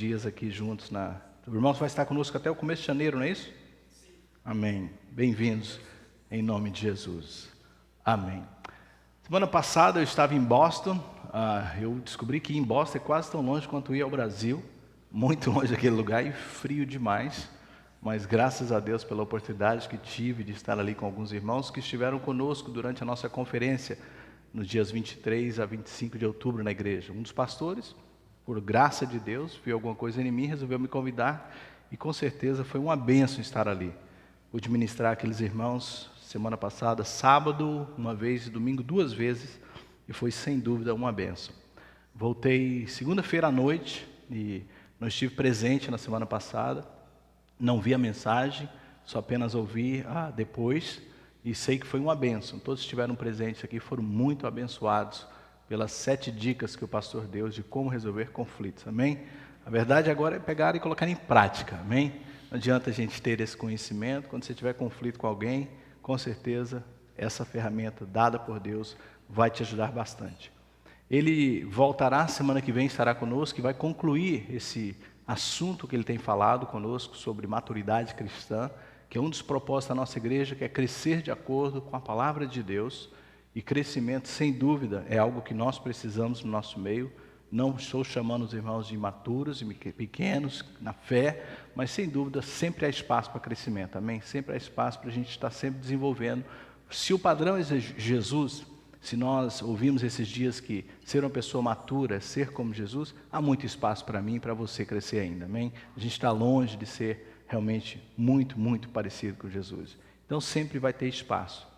dias aqui juntos. O irmão vai estar conosco até o começo de janeiro, não é isso? Sim. Amém. Bem-vindos em nome de Jesus. Amém. Semana passada eu estava em Boston. Eu descobri que ir em Boston é quase tão longe quanto ir ao Brasil. Muito longe daquele lugar e frio demais. Mas graças a Deus pela oportunidade que tive de estar ali com alguns irmãos que estiveram conosco durante a nossa conferência nos dias 23 a 25 de outubro na igreja. Um dos pastores, por graça de Deus, viu alguma coisa em mim, resolveu me convidar e com certeza foi uma bênção estar ali. Pude ministrar aqueles irmãos semana passada, sábado uma vez e domingo duas vezes, e foi sem dúvida uma bênção. Voltei segunda-feira à noite e não estive presente na semana passada, não vi a mensagem, só apenas ouvi depois, e sei que foi uma bênção. Todos que estiveram presentes aqui foram muito abençoados pelas 7 dicas que o pastor deu de como resolver conflitos, amém? A verdade agora é pegar e colocar em prática, amém? Não adianta a gente ter esse conhecimento, quando você tiver conflito com alguém, com certeza essa ferramenta dada por Deus vai te ajudar bastante. Ele voltará semana que vem, estará conosco e vai concluir esse assunto que ele tem falado conosco sobre maturidade cristã, que é um dos propósitos da nossa igreja, que é crescer de acordo com a palavra de Deus. E crescimento, sem dúvida, é algo que nós precisamos no nosso meio. Não estou chamando os irmãos de imaturos e pequenos na fé, mas sem dúvida sempre há espaço para crescimento, amém? Sempre há espaço para a gente estar sempre desenvolvendo. Se o padrão é Jesus, se nós ouvimos esses dias que ser uma pessoa matura é ser como Jesus, há muito espaço para mim e para você crescer ainda, amém? A gente está longe de ser realmente muito, muito parecido com Jesus. Então sempre vai ter espaço.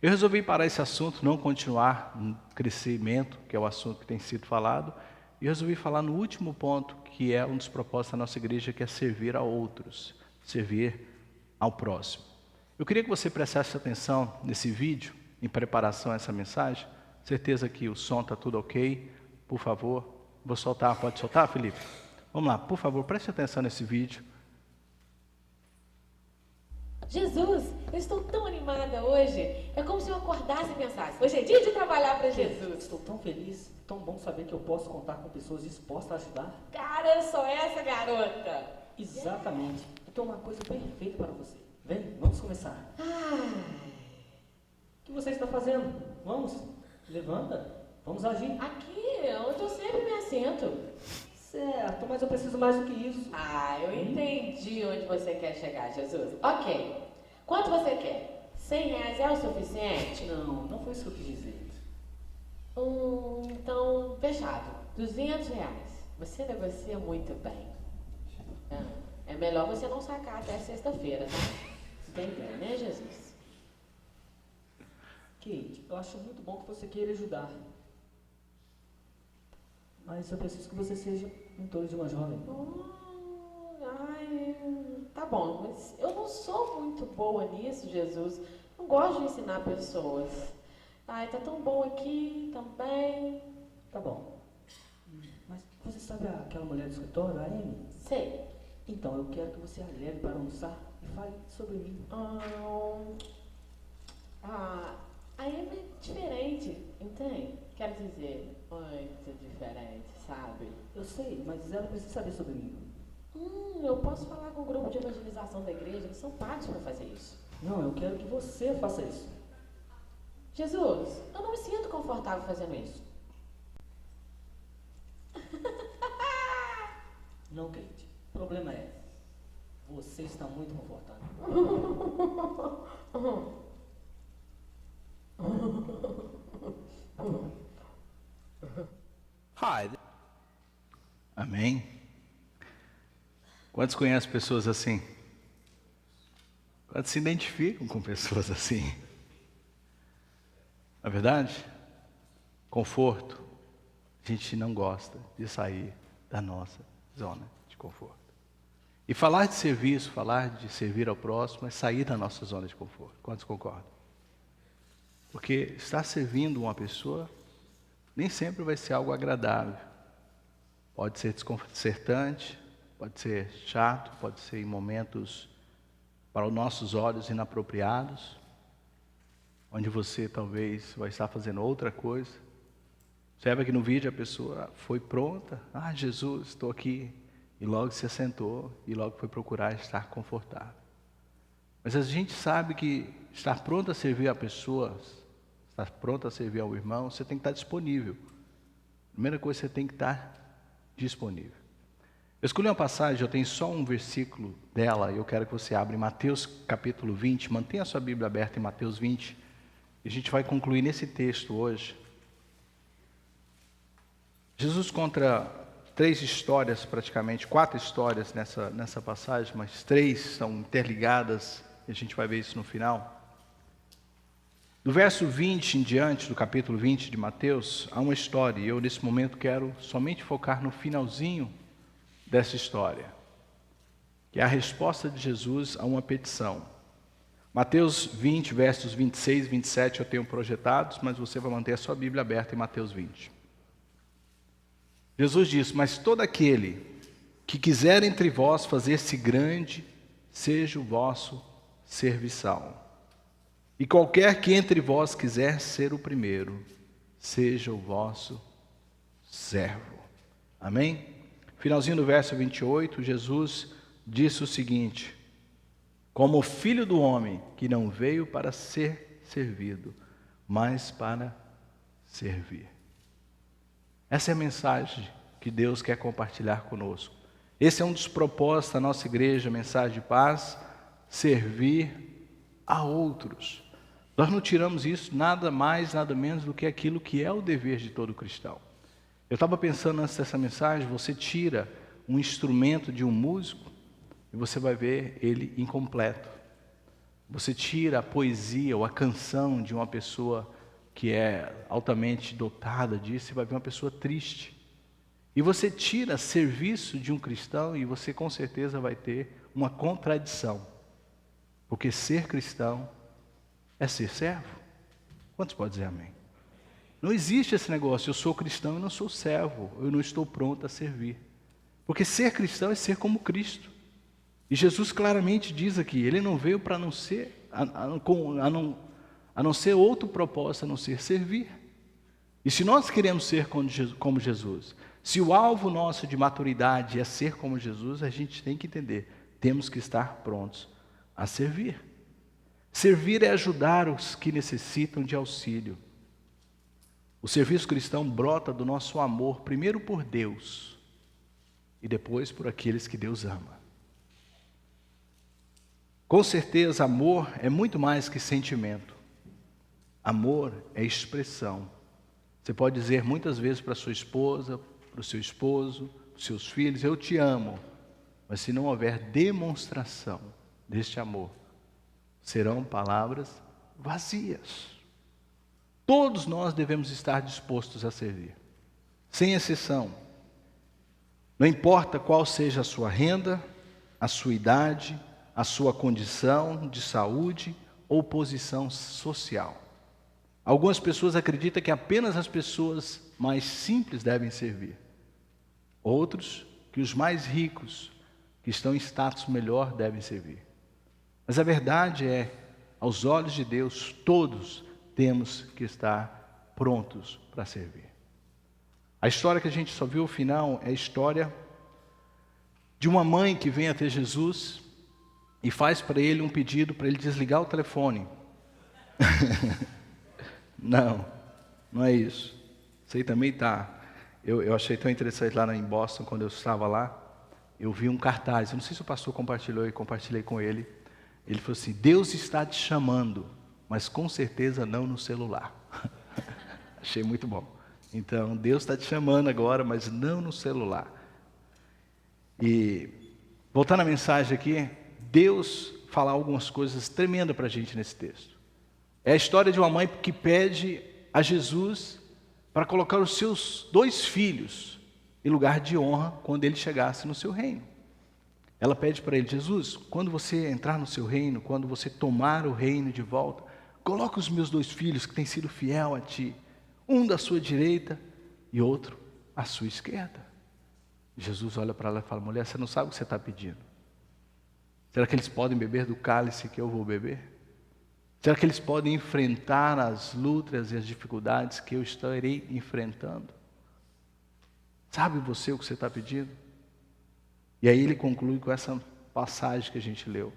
Eu resolvi parar esse assunto, não continuar no crescimento, que é o assunto que tem sido falado, e resolvi falar no último ponto, que é um dos propósitos da nossa igreja, que é servir a outros, servir ao próximo. Eu queria que você prestasse atenção nesse vídeo, em preparação a essa mensagem. Certeza que o som está tudo ok, por favor. Vou soltar, pode soltar, Felipe? Vamos lá, por favor, preste atenção nesse vídeo. Jesus, eu estou tão animada hoje. É como se eu acordasse e pensasse: hoje é dia de trabalhar para Jesus. Estou tão feliz, tão bom saber que eu posso contar com pessoas dispostas a ajudar. Cara, eu sou essa garota. Exatamente. Eu tenho uma coisa perfeita para você. Vem, vamos começar. O que você está fazendo? Vamos, levanta, vamos agir. Aqui, onde eu sempre me assento. Certo, mas eu preciso mais do que isso. Eu entendi onde você quer chegar, Jesus. Ok. Quanto você quer? R$100 é o suficiente? Não foi isso que eu quis dizer. Então, fechado. R$200. Você negocia muito bem. É melhor você não sacar até sexta-feira, tá? Você tem ideia, né, Jesus? Kate, eu acho muito bom que você queira ajudar. Mas eu preciso que você seja mentor de uma jovem. Tá bom, mas eu não sou muito boa nisso, Jesus. Não gosto de ensinar pessoas. Tá tão bom aqui também. Tá bom. Mas você sabe aquela mulher do escritório, a Amy? Sei. Então, eu quero que você a leve para almoçar e fale sobre mim. A Amy é diferente, entende? Quero dizer, muito diferente, sabe? Eu sei, mas ela precisa saber sobre mim. Eu posso falar com o grupo de evangelização da igreja, eles são pagos para fazer isso. Não, eu quero que você faça isso. Jesus, eu não me sinto confortável fazendo isso. Não, Kate. O problema é, você está muito confortável. Amém? Quantos conhecem pessoas assim? Quantos se identificam com pessoas assim? Na verdade, conforto, a gente não gosta de sair da nossa zona de conforto. E falar de serviço, falar de servir ao próximo é sair da nossa zona de conforto. Quantos concordam? Porque estar servindo uma pessoa nem sempre vai ser algo agradável. Pode ser desconcertante, pode ser chato, pode ser em momentos para os nossos olhos inapropriados, onde você talvez vai estar fazendo outra coisa. Observa que no vídeo a pessoa foi pronta. Jesus, estou aqui e logo se assentou e logo foi procurar estar confortável. Mas a gente sabe que estar pronto a servir a pessoas, estar pronto a servir ao irmão, você tem que estar disponível. Primeira coisa, você tem que estar disponível. Eu escolhi uma passagem, eu tenho só um versículo dela, e eu quero que você abra em Mateus capítulo 20, mantenha a sua Bíblia aberta em Mateus 20, e a gente vai concluir nesse texto hoje. Jesus conta 3 histórias, praticamente 4 histórias nessa passagem, mas 3 são interligadas, e a gente vai ver isso no final. Do verso 20 em diante, do capítulo 20 de Mateus, há uma história, e eu nesse momento quero somente focar no finalzinho dessa história, que é a resposta de Jesus a uma petição. Mateus 20, versos 26 e 27 eu tenho projetados, mas você vai manter a sua Bíblia aberta em Mateus 20. Jesus disse: mas todo aquele que quiser entre vós fazer-se grande, seja o vosso serviçal. E qualquer que entre vós quiser ser o primeiro, seja o vosso servo. Amém? Finalzinho do verso 28, Jesus disse o seguinte: como o Filho do Homem, que não veio para ser servido, mas para servir. Essa é a mensagem que Deus quer compartilhar conosco. Esse é um dos propósitos da nossa igreja, mensagem de paz, servir a outros. Nós não tiramos isso nada mais, nada menos do que aquilo que é o dever de todo cristão. Eu estava pensando antes dessa mensagem, você tira um instrumento de um músico e você vai ver ele incompleto. Você tira a poesia ou a canção de uma pessoa que é altamente dotada disso e vai ver uma pessoa triste. E você tira serviço de um cristão e você com certeza vai ter uma contradição. Porque ser cristão é ser servo. Quantos podem dizer amém? Não existe esse negócio, eu sou cristão e não sou servo, eu não estou pronto a servir. Porque ser cristão é ser como Cristo. E Jesus claramente diz aqui, ele não veio para não ser, a não ser outro propósito, a não ser servir. E se nós queremos ser como Jesus, se o alvo nosso de maturidade é ser como Jesus, a gente tem que entender, temos que estar prontos a servir. Servir é ajudar os que necessitam de auxílio. O serviço cristão brota do nosso amor, primeiro por Deus e depois por aqueles que Deus ama. Com certeza, amor é muito mais que sentimento. Amor é expressão. Você pode dizer muitas vezes para sua esposa, para o seu esposo, para os seus filhos, eu te amo. Mas se não houver demonstração deste amor, serão palavras vazias. Todos nós devemos estar dispostos a servir, sem exceção. Não importa qual seja a sua renda, a sua idade, a sua condição de saúde ou posição social. Algumas pessoas acreditam que apenas as pessoas mais simples devem servir. Outros, que os mais ricos, que estão em status melhor, devem servir. Mas a verdade é, aos olhos de Deus, todos temos que estar prontos para servir. A história que a gente só viu o final é a história de uma mãe que vem até Jesus e faz para ele um pedido para ele desligar o telefone. Não é isso. Isso aí também está. Eu achei tão interessante lá em Boston, quando eu estava lá, eu vi um cartaz, eu não sei se o pastor compartilhou e compartilhei com ele. Ele falou assim, Deus está te chamando, mas com certeza não no celular. Achei muito bom. Então, Deus está te chamando agora, mas não no celular. E, voltando à mensagem aqui, Deus fala algumas coisas tremendas para a gente nesse texto. É a história de uma mãe que pede a Jesus para colocar os seus 2 filhos em lugar de honra quando ele chegasse no seu reino. Ela pede para ele, Jesus, quando você entrar no seu reino, quando você tomar o reino de volta, coloca os meus 2 filhos que têm sido fiel a ti, um da sua direita e outro à sua esquerda. Jesus olha para ela e fala, mulher, você não sabe o que você está pedindo. Será que eles podem beber do cálice que eu vou beber? Será que eles podem enfrentar as lutas e as dificuldades que eu estarei enfrentando? Sabe você o que você está pedindo? E aí ele conclui com essa passagem que a gente leu.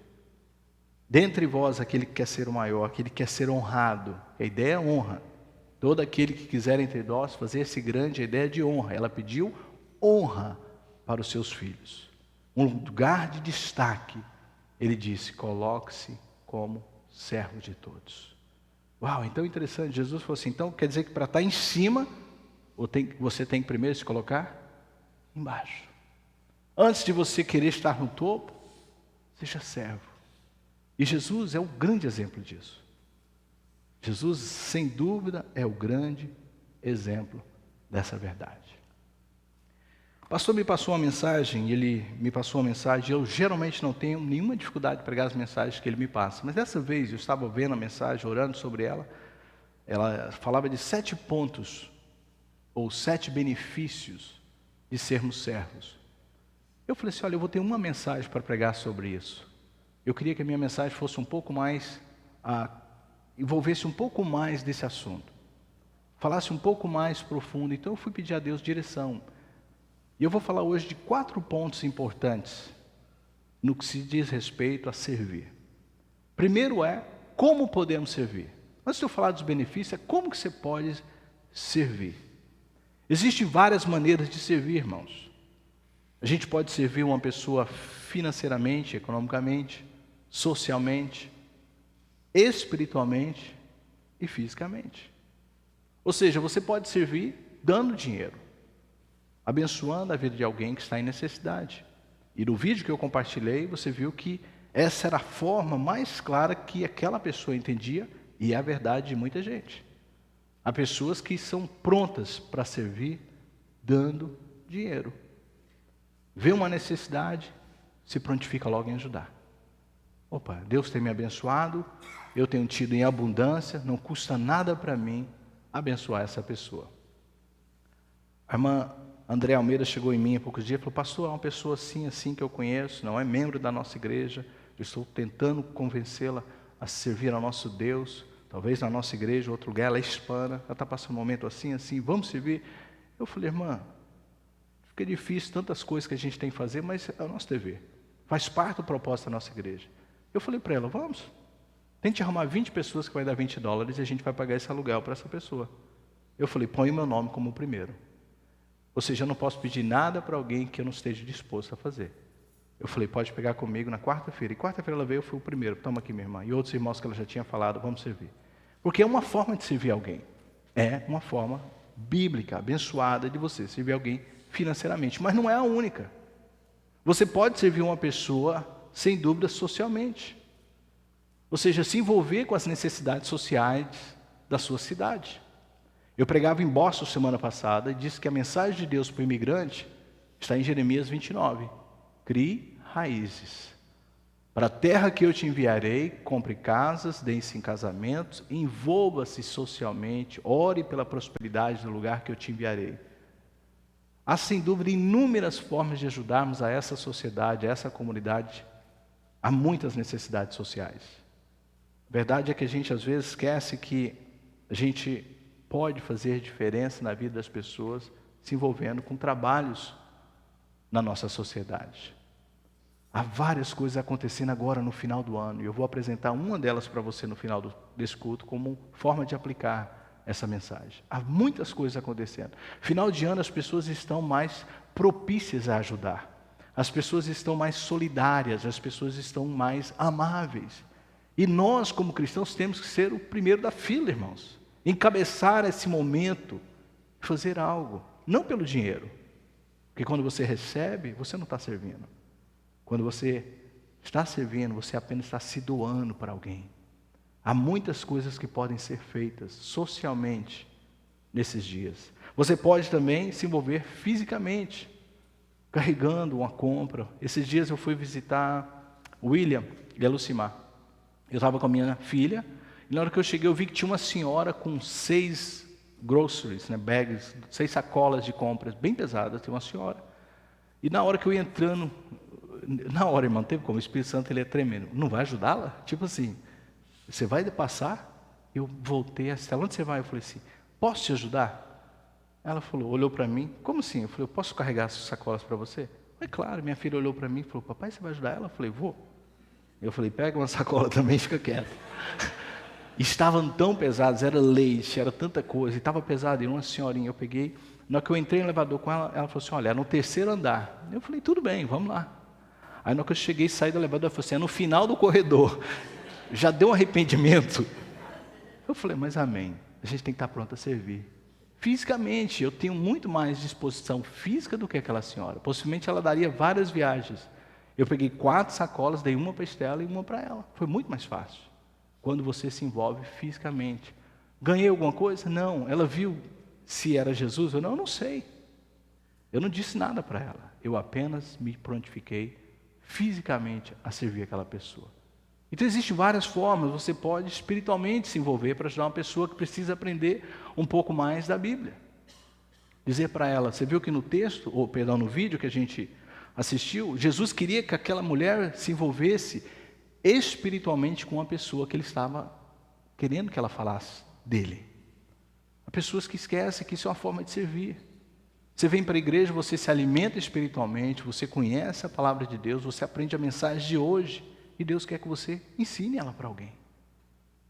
Dentre vós, aquele que quer ser o maior, aquele que quer ser honrado. A ideia é honra. Todo aquele que quiser entre nós fazer esse grande, a ideia de honra. Ela pediu honra para os seus filhos. Um lugar de destaque. Ele disse, coloque-se como servo de todos. Uau, então interessante. Jesus falou assim, então quer dizer que para estar em cima, você tem que primeiro se colocar embaixo. Antes de você querer estar no topo, seja servo. E Jesus é o grande exemplo disso. Jesus, sem dúvida, é o grande exemplo dessa verdade. O pastor me passou uma mensagem, eu geralmente não tenho nenhuma dificuldade de pregar as mensagens que ele me passa, mas dessa vez eu estava vendo a mensagem, orando sobre ela falava de 7 pontos, ou 7 benefícios de sermos servos. Eu falei assim, olha, eu vou ter uma mensagem para pregar sobre isso. Eu queria que a minha mensagem fosse um pouco mais, envolvesse um pouco mais desse assunto. Falasse um pouco mais profundo. Então eu fui pedir a Deus direção. E eu vou falar hoje de 4 pontos importantes no que se diz respeito a servir. Primeiro é, como podemos servir? Antes de eu falar dos benefícios, é como que você pode servir. Existem várias maneiras de servir, irmãos. A gente pode servir uma pessoa financeiramente, economicamente, socialmente, espiritualmente e fisicamente. Ou seja, você pode servir dando dinheiro, abençoando a vida de alguém que está em necessidade. E no vídeo que eu compartilhei, você viu que essa era a forma mais clara que aquela pessoa entendia, e é a verdade de muita gente. Há pessoas que são prontas para servir dando dinheiro. Vê uma necessidade, se prontifica logo em ajudar. Opa, Deus tem me abençoado, eu tenho tido em abundância, não custa nada para mim abençoar essa pessoa. A irmã André Almeida chegou em mim há poucos dias e falou, pastor, é uma pessoa assim que eu conheço, não é membro da nossa igreja, eu estou tentando convencê-la a servir ao nosso Deus, talvez na nossa igreja, outro lugar, ela é hispana, ela está passando um momento assim, vamos servir. Eu falei, irmã, fica difícil tantas coisas que a gente tem que fazer, mas é o nosso dever, faz parte do propósito da nossa igreja. Eu falei para ela, vamos, tente arrumar 20 pessoas que vai dar $20 e a gente vai pagar esse aluguel para essa pessoa. Eu falei, põe o meu nome como o primeiro. Ou seja, eu não posso pedir nada para alguém que eu não esteja disposto a fazer. Eu falei, pode pegar comigo na quarta-feira. E quarta-feira ela veio, eu fui o primeiro, toma aqui minha irmã. E outros irmãos que ela já tinha falado, vamos servir. Porque é uma forma de servir alguém. É uma forma bíblica, abençoada de você servir alguém financeiramente. Mas não é a única. Você pode servir uma pessoa, sem dúvida, socialmente. Ou seja, se envolver com as necessidades sociais da sua cidade. Eu pregava em Boston semana passada e disse que a mensagem de Deus para o imigrante está em Jeremias 29. Crie raízes. Para a terra que eu te enviarei, compre casas, dê-se em casamentos, envolva-se socialmente, ore pela prosperidade do lugar que eu te enviarei. Há, sem dúvida, inúmeras formas de ajudarmos a essa sociedade, a essa comunidade. Há muitas necessidades sociais. A verdade é que a gente, às vezes, esquece que a gente pode fazer diferença na vida das pessoas se envolvendo com trabalhos na nossa sociedade. Há várias coisas acontecendo agora no final do ano, e eu vou apresentar uma delas para você no final desse culto como forma de aplicar essa mensagem. Há muitas coisas acontecendo. Final de ano as pessoas estão mais propícias a ajudar. As pessoas estão mais solidárias, as pessoas estão mais amáveis. E nós, como cristãos, temos que ser o primeiro da fila, irmãos. Encabeçar esse momento, fazer algo, não pelo dinheiro. Porque quando você recebe, você não está servindo. Quando você está servindo, você apenas está se doando para alguém. Há muitas coisas que podem ser feitas socialmente nesses dias. Você pode também se envolver fisicamente, carregando uma compra. Esses dias eu fui visitar o William e a Lucimar. Eu estava com a minha filha, e na hora que eu cheguei eu vi que tinha uma senhora com 6 groceries, bags, 6 sacolas de compras, bem pesadas, tem uma senhora. E na hora que eu ia entrando, na hora, irmão, teve como, o Espírito Santo ele é tremendo, não vai ajudá-la? Tipo assim, você vai passar? Eu voltei a Estela, onde você vai? Eu falei assim, posso te ajudar? Ela falou, olhou para mim, como assim? Eu falei, eu posso carregar essas sacolas para você? É claro, minha filha olhou para mim e falou, papai, você vai ajudar ela? Eu falei, vou. Eu falei, pega uma sacola também, fica quieto. Estavam tão pesados, era leite, era tanta coisa, e estava pesado, e uma senhorinha, eu peguei, na hora que eu entrei no elevador com ela, ela falou assim, olha, é no 3º andar. Eu falei, tudo bem, vamos lá. Aí na hora que eu cheguei, saí do elevador, ela falou assim, é no final do corredor. Já deu um arrependimento. Eu falei, mas amém, a gente tem que estar pronto a servir. Fisicamente, eu tenho muito mais disposição física do que aquela senhora. Possivelmente ela daria várias viagens. Eu peguei 4 sacolas, dei uma para a Estela e uma para ela. Foi muito mais fácil. Quando você se envolve fisicamente. Ganhei alguma coisa? Não. Ela viu se era Jesus? Eu não sei. Eu não disse nada para ela. Eu apenas me prontifiquei fisicamente a servir aquela pessoa. Então existem várias formas. Você pode espiritualmente se envolver para ajudar uma pessoa que precisa aprender um pouco mais da Bíblia. Dizer para ela, você viu que no texto, ou perdão, no vídeo que a gente assistiu, Jesus queria que aquela mulher se envolvesse espiritualmente com uma pessoa que ele estava querendo que ela falasse dele. Há pessoas que esquecem que isso é uma forma de servir. Você vem para a igreja, você se alimenta espiritualmente, você conhece a palavra de Deus, você aprende a mensagem de hoje, e Deus quer que você ensine ela para alguém.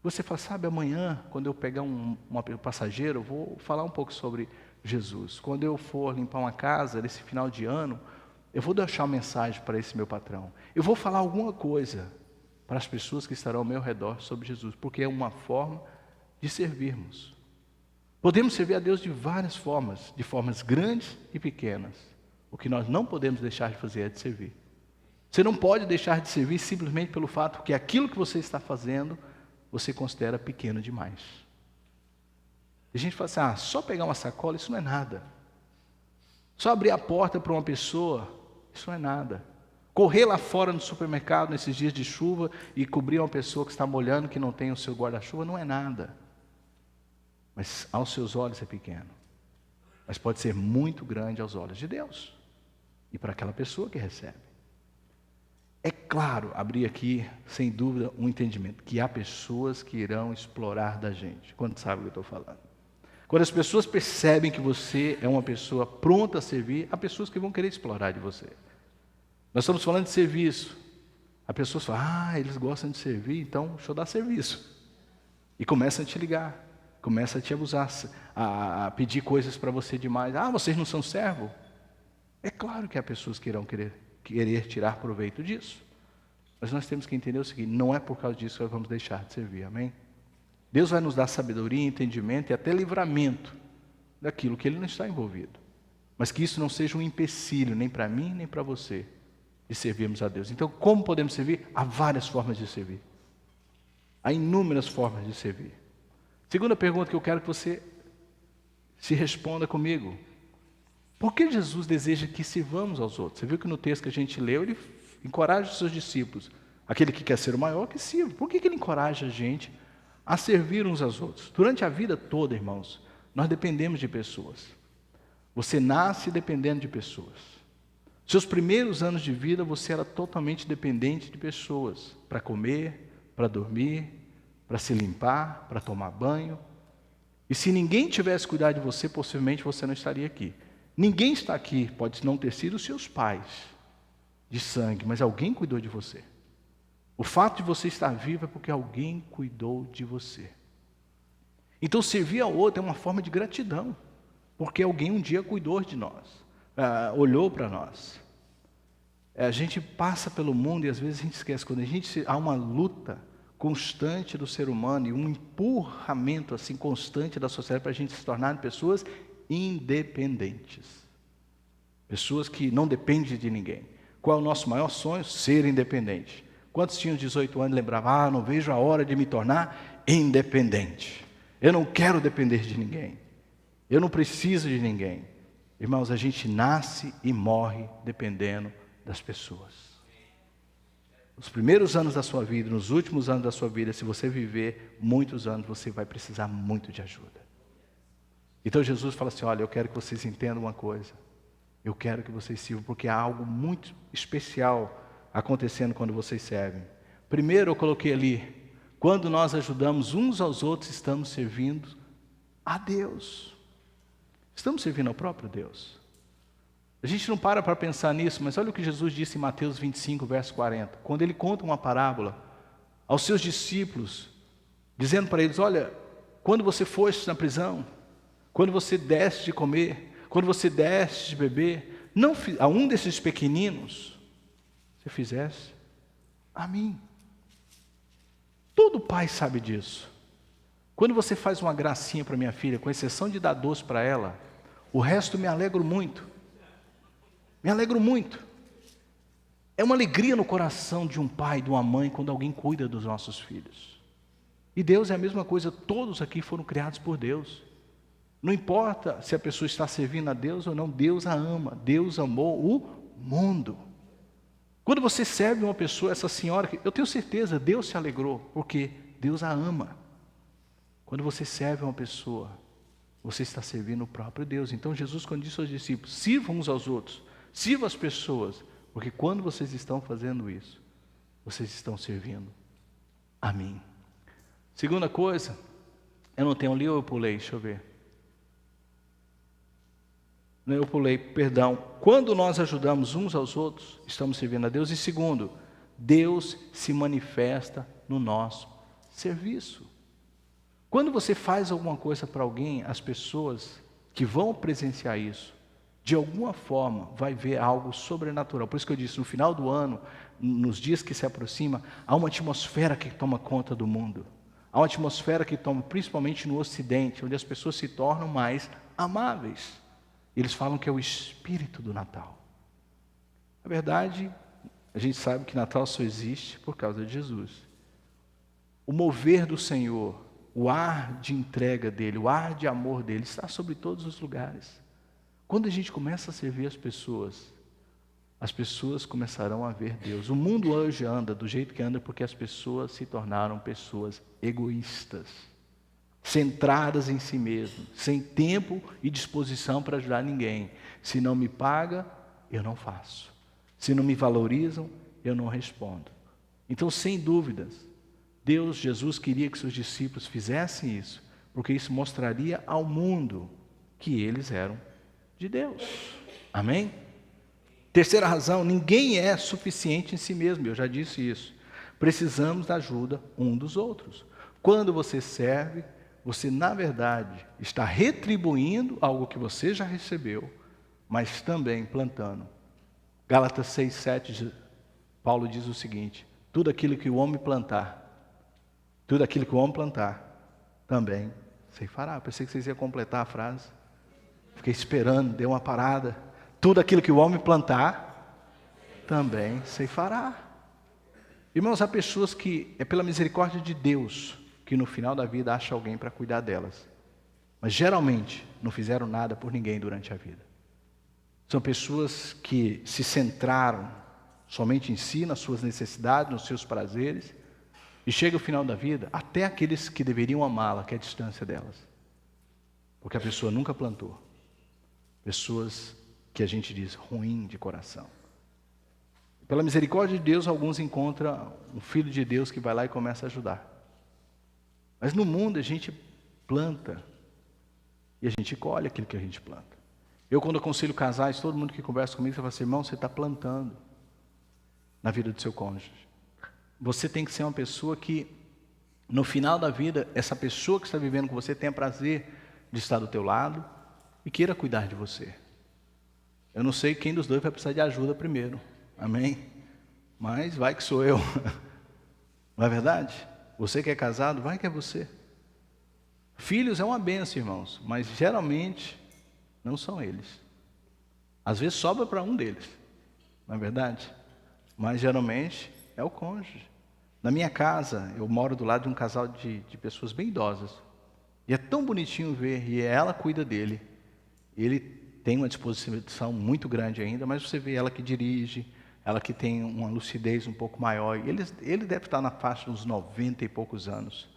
Você fala, sabe, amanhã, quando eu pegar um passageiro, eu vou falar um pouco sobre Jesus. Quando eu for limpar uma casa, nesse final de ano, eu vou deixar uma mensagem para esse meu patrão. Eu vou falar alguma coisa para as pessoas que estarão ao meu redor sobre Jesus, porque é uma forma de servirmos. Podemos servir a Deus de várias formas, de formas grandes e pequenas. O que nós não podemos deixar de fazer é de servir. Você não pode deixar de servir simplesmente pelo fato que aquilo que você está fazendo, você considera pequeno demais. A gente fala assim, só pegar uma sacola, isso não é nada. Só abrir a porta para uma pessoa, isso não é nada. Correr lá fora no supermercado nesses dias de chuva e cobrir uma pessoa que está molhando, que não tem o seu guarda-chuva, não é nada. Mas aos seus olhos é pequeno. Mas pode ser muito grande aos olhos de Deus. E para aquela pessoa que recebe. É claro, abrir aqui, sem dúvida, um entendimento, que há pessoas que irão explorar da gente. Quanto sabe o que eu estou falando? Quando as pessoas percebem que você é uma pessoa pronta a servir, há pessoas que vão querer explorar de você. Nós estamos falando de serviço. Há pessoas que falam, eles gostam de servir, então deixa eu dar serviço. E começam a te ligar, começam a te abusar, a pedir coisas para você demais. Vocês não são servo? É claro que há pessoas que irão querer tirar proveito disso. Mas nós temos que entender o seguinte, não é por causa disso que nós vamos deixar de servir, amém? Deus vai nos dar sabedoria, entendimento e até livramento daquilo que Ele não está envolvido. Mas que isso não seja um empecilho, nem para mim, nem para você, de servirmos a Deus. Então, como podemos servir? Há várias formas de servir. Há inúmeras formas de servir. Segunda pergunta que eu quero que você se responda comigo. Por que Jesus deseja que sirvamos aos outros? Você viu que no texto que a gente leu, ele encoraja os seus discípulos. Aquele que quer ser o maior, que sirva. Por que ele encoraja a gente a servir uns aos outros? Durante a vida toda, irmãos, nós dependemos de pessoas. Você nasce dependendo de pessoas. Seus primeiros anos de vida, você era totalmente dependente de pessoas. Para comer, para dormir, para se limpar, para tomar banho. E se ninguém tivesse cuidado de você, possivelmente você não estaria aqui. Ninguém está aqui, pode não ter sido os seus pais de sangue, mas alguém cuidou de você. O fato de você estar vivo é porque alguém cuidou de você. Então servir ao outro é uma forma de gratidão, porque alguém um dia cuidou de nós, olhou para nós. A gente passa pelo mundo e às vezes a gente esquece, quando há uma luta constante do ser humano e um empurramento assim constante da sociedade para a gente se tornar pessoas independentes. Pessoas que não dependem de ninguém. Qual é o nosso maior sonho? Ser independente. Quantos tinham 18 anos e lembravam, não vejo a hora de me tornar independente. Eu não quero depender de ninguém. Eu não preciso de ninguém. Irmãos, a gente nasce e morre dependendo das pessoas. Nos primeiros anos da sua vida, nos últimos anos da sua vida, se você viver muitos anos, você vai precisar muito de ajuda. Então Jesus fala assim, olha, eu quero que vocês entendam uma coisa. Eu quero que vocês sirvam, porque há algo muito especial acontecendo quando vocês servem. Primeiro eu coloquei ali, quando nós ajudamos uns aos outros, estamos servindo a Deus. Estamos servindo ao próprio Deus. A gente não para pensar nisso, mas olha o que Jesus disse em Mateus 25, verso 40. Quando ele conta uma parábola aos seus discípulos, dizendo para eles, olha, quando você foste na prisão, quando você deste de comer, quando você deste de beber, não a um desses pequeninos, você fizesse a mim. Todo pai sabe disso. Quando você faz uma gracinha para minha filha, com exceção de dar doce para ela, o resto me alegro muito. Me alegro muito. É uma alegria no coração de um pai, de uma mãe, quando alguém cuida dos nossos filhos. E Deus é a mesma coisa, todos aqui foram criados por Deus. Não importa se a pessoa está servindo a Deus ou não, Deus a ama. Deus amou o mundo. Quando você serve uma pessoa, essa senhora, eu tenho certeza, Deus se alegrou, porque Deus a ama. Quando você serve uma pessoa, você está servindo o próprio Deus. Então Jesus, quando disse aos discípulos, sirvam uns aos outros, sirvam as pessoas, porque quando vocês estão fazendo isso, vocês estão servindo a mim. Segunda coisa, eu não tenho ali ou eu pulei, deixa eu ver. Não, eu pulei, perdão. Quando nós ajudamos uns aos outros, estamos servindo a Deus. E segundo, Deus se manifesta no nosso serviço. Quando você faz alguma coisa para alguém, as pessoas que vão presenciar isso, de alguma forma, vai ver algo sobrenatural. Por isso que eu disse, no final do ano, nos dias que se aproxima, há uma atmosfera que toma conta do mundo. Há uma atmosfera que toma, principalmente no Ocidente, onde as pessoas se tornam mais amáveis. Eles falam que é o espírito do Natal. Na verdade, a gente sabe que Natal só existe por causa de Jesus. O mover do Senhor, o ar de entrega dele, o ar de amor dele, está sobre todos os lugares. Quando a gente começa a servir as pessoas começarão a ver Deus. O mundo hoje anda do jeito que anda porque as pessoas se tornaram pessoas egoístas, centradas em si mesmas, sem tempo e disposição para ajudar ninguém. Se não me paga, eu não faço. Se não me valorizam, eu não respondo. Então, sem dúvidas, Jesus queria que seus discípulos fizessem isso, porque isso mostraria ao mundo que eles eram de Deus. Amém? Terceira razão, ninguém é suficiente em si mesmo, eu já disse isso. Precisamos da ajuda um dos outros. Quando você serve, você na verdade está retribuindo algo que você já recebeu, mas também plantando. Gálatas 6:7, Paulo diz o seguinte, tudo aquilo que o homem plantar, também ceifará. Pensei que vocês iam completar a frase. Fiquei esperando, deu uma parada. Tudo aquilo que o homem plantar, também ceifará. Irmãos, há pessoas que, é pela misericórdia de Deus, que no final da vida acha alguém para cuidar delas. Mas geralmente não fizeram nada por ninguém durante a vida. São pessoas que se centraram somente em si, nas suas necessidades, nos seus prazeres, e chega o final da vida, até aqueles que deveriam amá-la, que é a distância delas. Porque a pessoa nunca plantou. Pessoas que a gente diz ruim de coração. Pela misericórdia de Deus, alguns encontram um filho de Deus que vai lá e começa a ajudar. Mas no mundo a gente planta e a gente colhe aquilo que a gente planta. Eu, quando aconselho casais, todo mundo que conversa comigo, você fala assim, irmão, você está plantando na vida do seu cônjuge. Você tem que ser uma pessoa que, no final da vida, essa pessoa que está vivendo com você tenha prazer de estar do teu lado e queira cuidar de você. Eu não sei quem dos dois vai precisar de ajuda primeiro. Amém? Mas vai que sou eu. Não é verdade? Você que é casado, vai que é você. Filhos é uma bênção, irmãos, mas geralmente não são eles. Às vezes sobra para um deles, não é verdade? Mas geralmente é o cônjuge. Na minha casa, eu moro do lado de um casal de pessoas bem idosas. E é tão bonitinho ver, e ela cuida dele. Ele tem uma disposição muito grande ainda, mas você vê ela que dirige, ela que tem uma lucidez um pouco maior. E ele deve estar na faixa dos 90 e poucos anos.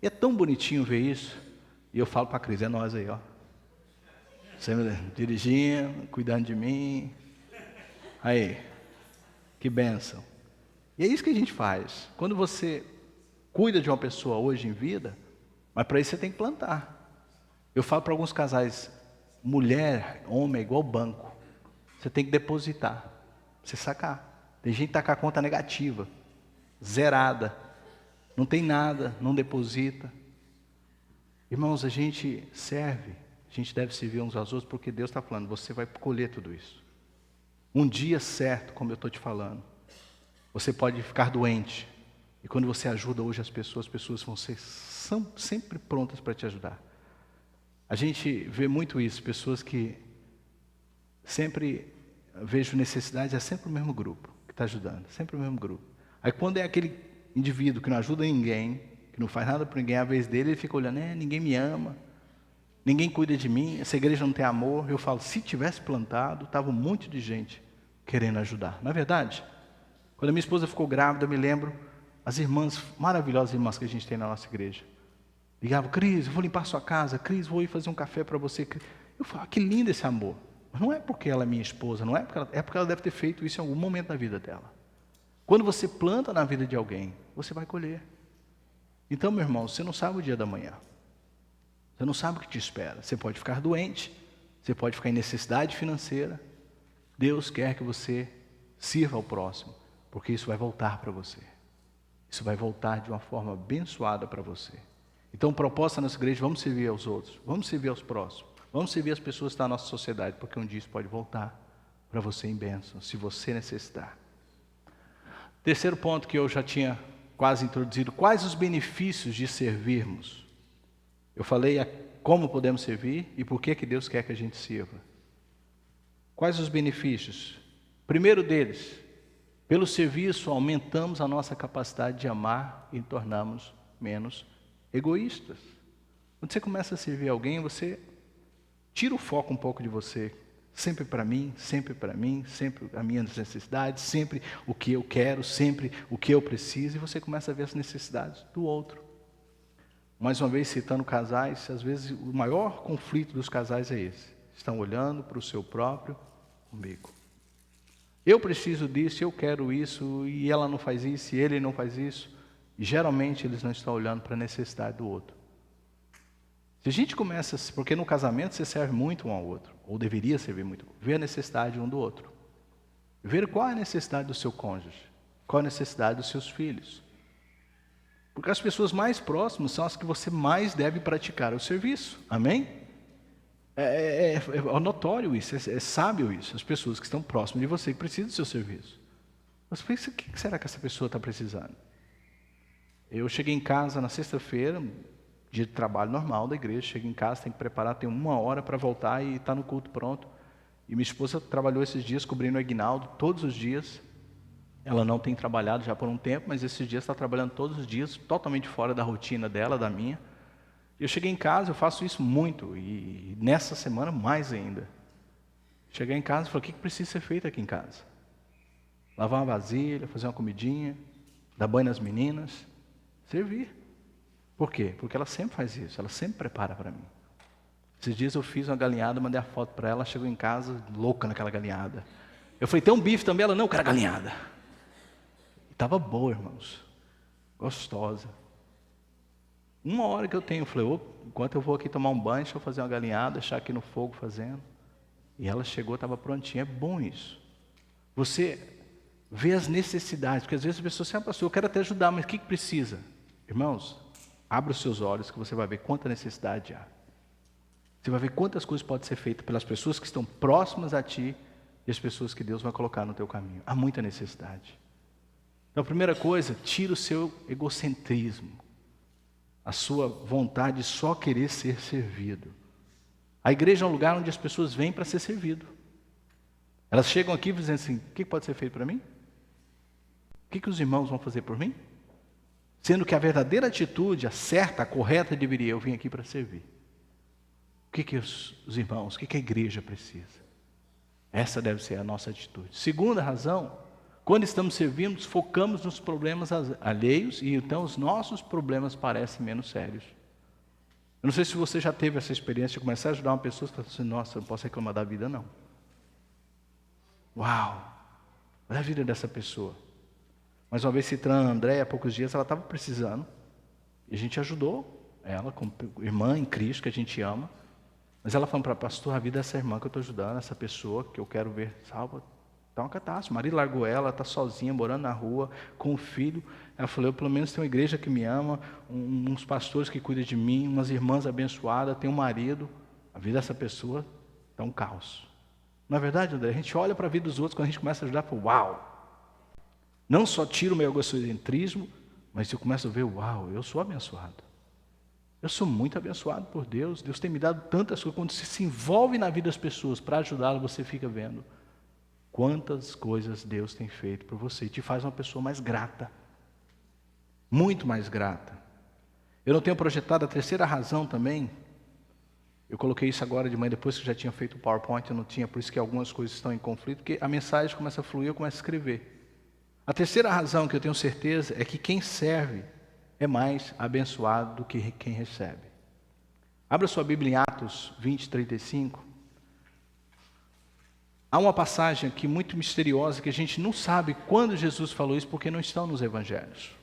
E é tão bonitinho ver isso. E eu falo para a Cris, é nós aí, ó. Sempre dirigindo, cuidando de mim. Aí, que bênção. E é isso que a gente faz. Quando você cuida de uma pessoa hoje em vida, mas para isso você tem que plantar. Eu falo para alguns casais, mulher, homem é igual banco. Você tem que depositar, você sacar. Tem gente que está com a conta negativa, zerada, não tem nada, não deposita. Irmãos, a gente serve, a gente deve servir uns aos outros, porque Deus está falando, você vai colher tudo isso. Um dia certo, como eu estou te falando, você pode ficar doente, e quando você ajuda hoje as pessoas vão ser sempre prontas para te ajudar. A gente vê muito isso, pessoas que sempre vejo necessidades, é sempre o mesmo grupo que está ajudando, sempre o mesmo grupo. Aí quando é aquele indivíduo que não ajuda ninguém, que não faz nada por ninguém, a vez dele, ele fica olhando, ninguém me ama, ninguém cuida de mim, essa igreja não tem amor. Eu falo, se tivesse plantado, estava um monte de gente querendo ajudar. Não é verdade? Quando a minha esposa ficou grávida, eu me lembro, as irmãs, maravilhosas irmãs que a gente tem na nossa igreja, ligavam, Cris, eu vou limpar sua casa, Cris, vou ir fazer um café para você. Eu falo, que lindo esse amor. Mas não é porque ela é minha esposa, não é porque ela deve ter feito isso em algum momento da vida dela. Quando você planta na vida de alguém, você vai colher. Então, meu irmão, você não sabe o dia da manhã. Você não sabe o que te espera. Você pode ficar doente, você pode ficar em necessidade financeira. Deus quer que você sirva ao próximo, porque isso vai voltar para você. Isso vai voltar de uma forma abençoada para você. Então, proposta nessa igreja, vamos servir aos outros, vamos servir aos próximos, vamos servir as pessoas que estão na nossa sociedade, porque um dia isso pode voltar para você em bênção, se você necessitar. Terceiro ponto que eu já tinha quase introduzido, quais os benefícios de servirmos? Eu falei como podemos servir e por que Deus quer que a gente sirva. Quais os benefícios? Primeiro deles, pelo serviço aumentamos a nossa capacidade de amar e tornamos menos egoístas. Quando você começa a servir alguém, você tira o foco um pouco de você. Sempre para mim, sempre as minhas necessidades, sempre o que eu quero, sempre o que eu preciso, e você começa a ver as necessidades do outro. Mais uma vez, citando casais, às vezes o maior conflito dos casais é esse. Estão olhando para o seu próprio umbigo. Eu preciso disso, eu quero isso, e ela não faz isso, e ele não faz isso. E geralmente eles não estão olhando para a necessidade do outro. Se a gente começa, porque no casamento você serve muito um ao outro, ou deveria servir muito, ver a necessidade um do outro. Ver qual é a necessidade do seu cônjuge, qual é a necessidade dos seus filhos. Porque as pessoas mais próximas são as que você mais deve praticar o serviço. Amém? É notório isso, é sábio isso. As pessoas que estão próximas de você que precisam do seu serviço. Mas pensa, o que será que essa pessoa está precisando? Eu cheguei em casa na sexta-feira, dia de trabalho normal da igreja, cheguei em casa, tem que preparar, tem 1 hora para voltar e está no culto pronto. E minha esposa trabalhou esses dias cobrindo o Aguinaldo, todos os dias. Ela não tem trabalhado já por um tempo, mas esses dias está trabalhando todos os dias, totalmente fora da rotina dela, da minha. Eu cheguei em casa, eu faço isso muito, e nessa semana mais ainda. Cheguei em casa e falei, o que precisa ser feito aqui em casa? Lavar uma vasilha, fazer uma comidinha, dar banho nas meninas, servir. Por quê? Porque ela sempre faz isso, ela sempre prepara para mim. Esses dias eu fiz uma galinhada, mandei a foto para ela, ela chegou em casa louca naquela galinhada. Eu falei, tem um bife também? Ela, não, eu quero galinhada. E estava boa, irmãos, gostosa. 1 hora que eu tenho, eu falei, enquanto eu vou aqui tomar um banho, deixa eu fazer uma galinhada, deixar aqui no fogo fazendo. E ela chegou, estava prontinha, é bom isso. Você vê as necessidades, porque às vezes a pessoa assim, pastor, eu quero até ajudar, mas o que precisa? Irmãos, abra os seus olhos que você vai ver quanta necessidade há. Você vai ver quantas coisas podem ser feitas pelas pessoas que estão próximas a ti e as pessoas que Deus vai colocar no teu caminho. Há muita necessidade. Então, a primeira coisa, tira o seu egocentrismo, a sua vontade de só querer ser servido. A igreja é um lugar onde as pessoas vêm para ser servido. Elas chegam aqui dizendo assim, o que pode ser feito para mim? O que os irmãos vão fazer por mim? Sendo que a verdadeira atitude, a certa, a correta, deveria, eu vim aqui para servir. O que os irmãos, o que a igreja precisa? Essa deve ser a nossa atitude. Segunda razão, quando estamos servindo, focamos nos problemas alheios e então os nossos problemas parecem menos sérios. Eu não sei se você já teve essa experiência de começar a ajudar uma pessoa e falar assim, nossa, eu não posso reclamar da vida não. Uau, olha a vida dessa pessoa. Mas uma vez citando a Andréia, há poucos dias, ela estava precisando. E a gente ajudou ela, como irmã em Cristo, que a gente ama. Mas ela falando para pastor, a vida dessa irmã que eu estou ajudando, essa pessoa que eu quero ver salva, está uma catástrofe. O marido largou ela está sozinha, morando na rua, com o filho. Ela falou, eu pelo menos tenho uma igreja que me ama, uns pastores que cuidam de mim, umas irmãs abençoadas, tenho um marido. A vida dessa pessoa está um caos. Não é verdade, André? A gente olha para a vida dos outros, quando a gente começa a ajudar, fala, uau! Não só tira o meu egocentrismo, mas eu começo a ver, uau, eu sou abençoado. Eu sou muito abençoado por Deus. Deus tem me dado tantas coisas. Quando você se envolve na vida das pessoas para ajudá-las, você fica vendo quantas coisas Deus tem feito por você. E te faz uma pessoa mais grata. Muito mais grata. Eu não tenho projetado a terceira razão também. Eu coloquei isso agora de manhã, depois que eu já tinha feito o PowerPoint, eu não tinha, por isso que algumas coisas estão em conflito, porque a mensagem começa a fluir, eu começo a escrever. A terceira razão que eu tenho certeza é que quem serve é mais abençoado do que quem recebe. Abra sua Bíblia em Atos 20, 35. Há uma passagem aqui muito misteriosa que a gente não sabe quando Jesus falou isso, porque não estão nos evangelhos.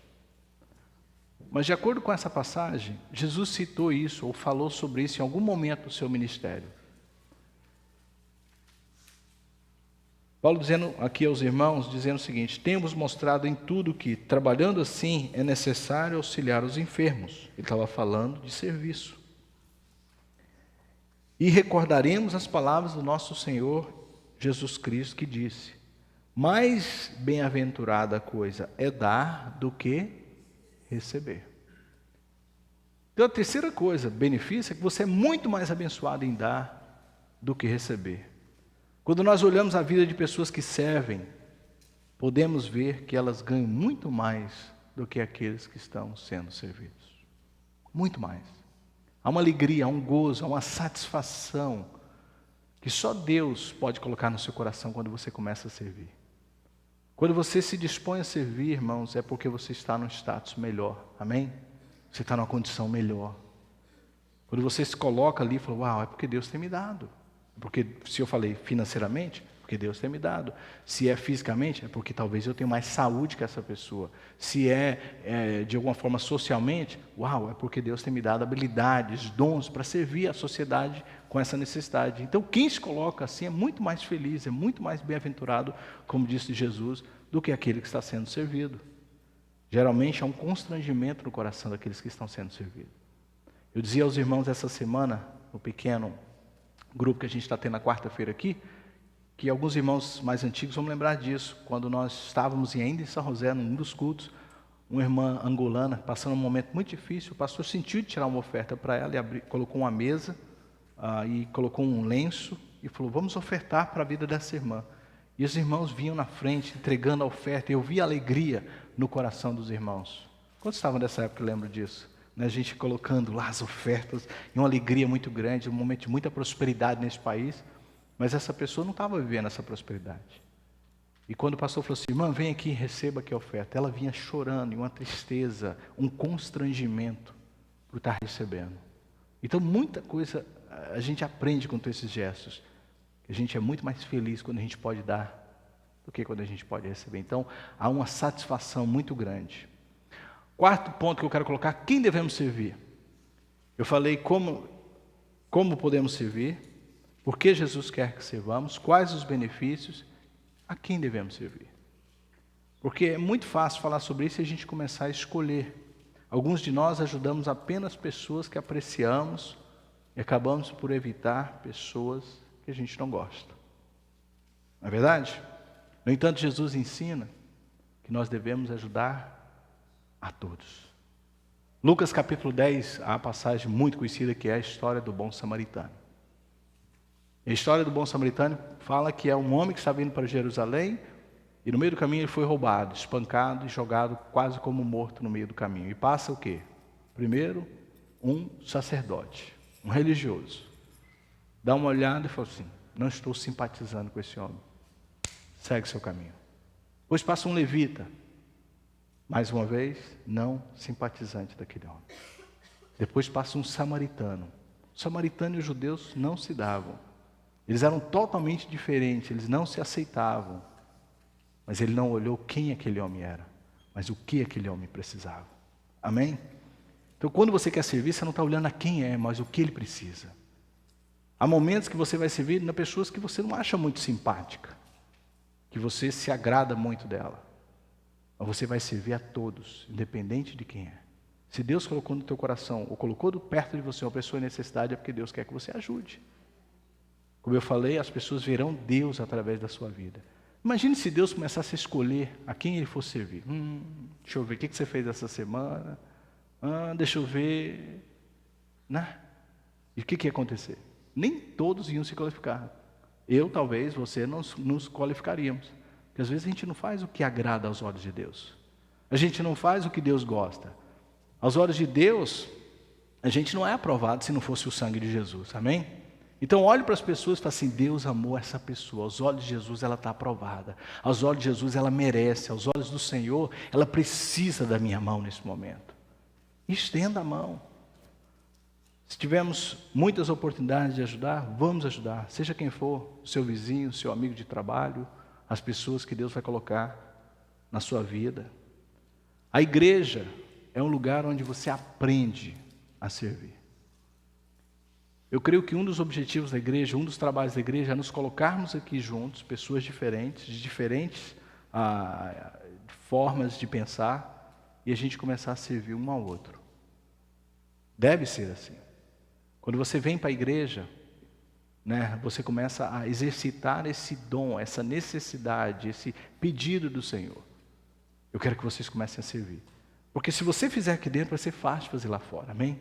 Mas de acordo com essa passagem, Jesus citou isso, ou falou sobre isso em algum momento do seu ministério. Paulo dizendo aqui aos irmãos, dizendo o seguinte, temos mostrado em tudo que, trabalhando assim, é necessário auxiliar os enfermos. Ele estava falando de serviço. E recordaremos as palavras do nosso Senhor Jesus Cristo, que disse, mais bem-aventurada coisa é dar do que receber. Então a terceira coisa, benefício, é que você é muito mais abençoado em dar do que receber. Quando nós olhamos a vida de pessoas que servem, podemos ver que elas ganham muito mais do que aqueles que estão sendo servidos. Muito mais. Há uma alegria, há um gozo, há uma satisfação que só Deus pode colocar no seu coração quando você começa a servir. Quando você se dispõe a servir, irmãos, é porque você está num status melhor. Amém? Você está numa condição melhor. Quando você se coloca ali e fala, uau, é porque Deus tem me dado. Porque se eu falei financeiramente, porque Deus tem me dado. Se é fisicamente, é porque talvez eu tenha mais saúde que essa pessoa. Se é de alguma forma socialmente, uau, é porque Deus tem me dado habilidades, dons para servir a sociedade com essa necessidade. Então quem se coloca assim é muito mais feliz, é muito mais bem-aventurado, como disse Jesus, do que aquele que está sendo servido. Geralmente há um constrangimento no coração daqueles que estão sendo servidos. Eu dizia aos irmãos essa semana, no pequeno grupo que a gente está tendo na quarta-feira aqui, que alguns irmãos mais antigos vão lembrar disso. Quando nós estávamos ainda em São José, num dos cultos, uma irmã angolana, passando um momento muito difícil, o pastor sentiu de tirar uma oferta para ela e colocou uma mesa e colocou um lenço e falou, vamos ofertar para a vida dessa irmã. E os irmãos vinham na frente, entregando a oferta, e eu vi a alegria no coração dos irmãos. Quantos estavam nessa época, lembro disso? A gente colocando lá as ofertas, e uma alegria muito grande, um momento de muita prosperidade nesse país, mas essa pessoa não estava vivendo essa prosperidade. E quando o pastor falou assim, irmã, vem aqui e receba aqui a oferta, ela vinha chorando, em uma tristeza, um constrangimento por estar recebendo. Então muita coisa a gente aprende com esses gestos. A gente é muito mais feliz quando a gente pode dar do que quando a gente pode receber. Então há uma satisfação muito grande. Quarto ponto que eu quero colocar, quem devemos servir? Eu falei como podemos servir, por que Jesus quer que servamos, quais os benefícios, a quem devemos servir. Porque é muito fácil falar sobre isso e a gente começar a escolher. Alguns de nós ajudamos apenas pessoas que apreciamos e acabamos por evitar pessoas que a gente não gosta. Não é verdade? No entanto, Jesus ensina que nós devemos ajudar a todos. Lucas capítulo 10, há uma passagem muito conhecida que é a história do bom samaritano. A história do bom samaritano fala que é um homem que estava indo para Jerusalém e no meio do caminho ele foi roubado, espancado e jogado quase como morto no meio do caminho. E passa o quê? Primeiro, um sacerdote, um religioso. Dá uma olhada e fala assim, não estou simpatizando com esse homem. Segue seu caminho. Depois passa um levita, mais uma vez, não simpatizante daquele homem. Depois passa um samaritano. O samaritano e os judeus não se davam. Eles eram totalmente diferentes, eles não se aceitavam. Mas ele não olhou quem aquele homem era, mas o que aquele homem precisava. Amém? Então quando você quer servir, você não está olhando a quem é, mas o que ele precisa. Há momentos que você vai servir nas pessoas que você não acha muito simpática, que você se agrada muito dela. Mas você vai servir a todos, independente de quem é. Se Deus colocou no teu coração, ou colocou perto de você uma pessoa em necessidade, é porque Deus quer que você ajude. Como eu falei, as pessoas verão Deus através da sua vida. Imagine se Deus começasse a escolher a quem Ele fosse servir. Deixa eu ver, o que você fez essa semana? Deixa eu ver. Né? E o que ia acontecer? Nem todos iam se qualificar. Eu, talvez, você, não nos qualificaríamos. Porque às vezes a gente não faz o que agrada aos olhos de Deus. A gente não faz o que Deus gosta. Aos olhos de Deus, a gente não é aprovado se não fosse o sangue de Jesus. Amém? Então olhe para as pessoas e fale assim, Deus amou essa pessoa. Aos olhos de Jesus ela está aprovada. Aos olhos de Jesus ela merece. Aos olhos do Senhor ela precisa da minha mão nesse momento. Estenda a mão. Se tivermos muitas oportunidades de ajudar, vamos ajudar. Seja quem for, o seu vizinho, o seu amigo de trabalho, as pessoas que Deus vai colocar na sua vida. A igreja é um lugar onde você aprende a servir. Eu creio que um dos objetivos da igreja, um dos trabalhos da igreja é nos colocarmos aqui juntos, pessoas diferentes, de diferentes formas de pensar, e a gente começar a servir um ao outro. Deve ser assim. Quando você vem para a igreja, né, você começa a exercitar esse dom, essa necessidade, esse pedido do Senhor. Eu quero que vocês comecem a servir. Porque se você fizer aqui dentro, vai ser fácil fazer lá fora, amém?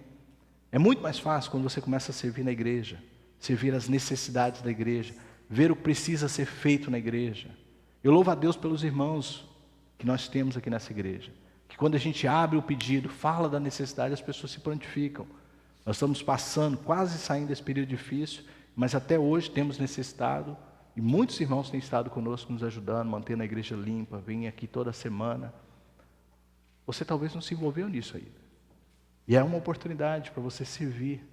É muito mais fácil quando você começa a servir na igreja, servir as necessidades da igreja, ver o que precisa ser feito na igreja. Eu louvo a Deus pelos irmãos que nós temos aqui nessa igreja, que quando a gente abre o pedido, fala da necessidade, as pessoas se prontificam. Nós estamos passando, quase saindo desse período difícil, mas até hoje temos necessitado, e muitos irmãos têm estado conosco, nos ajudando, mantendo a igreja limpa, vêm aqui toda semana. Você talvez não se envolveu nisso ainda. E é uma oportunidade para você servir.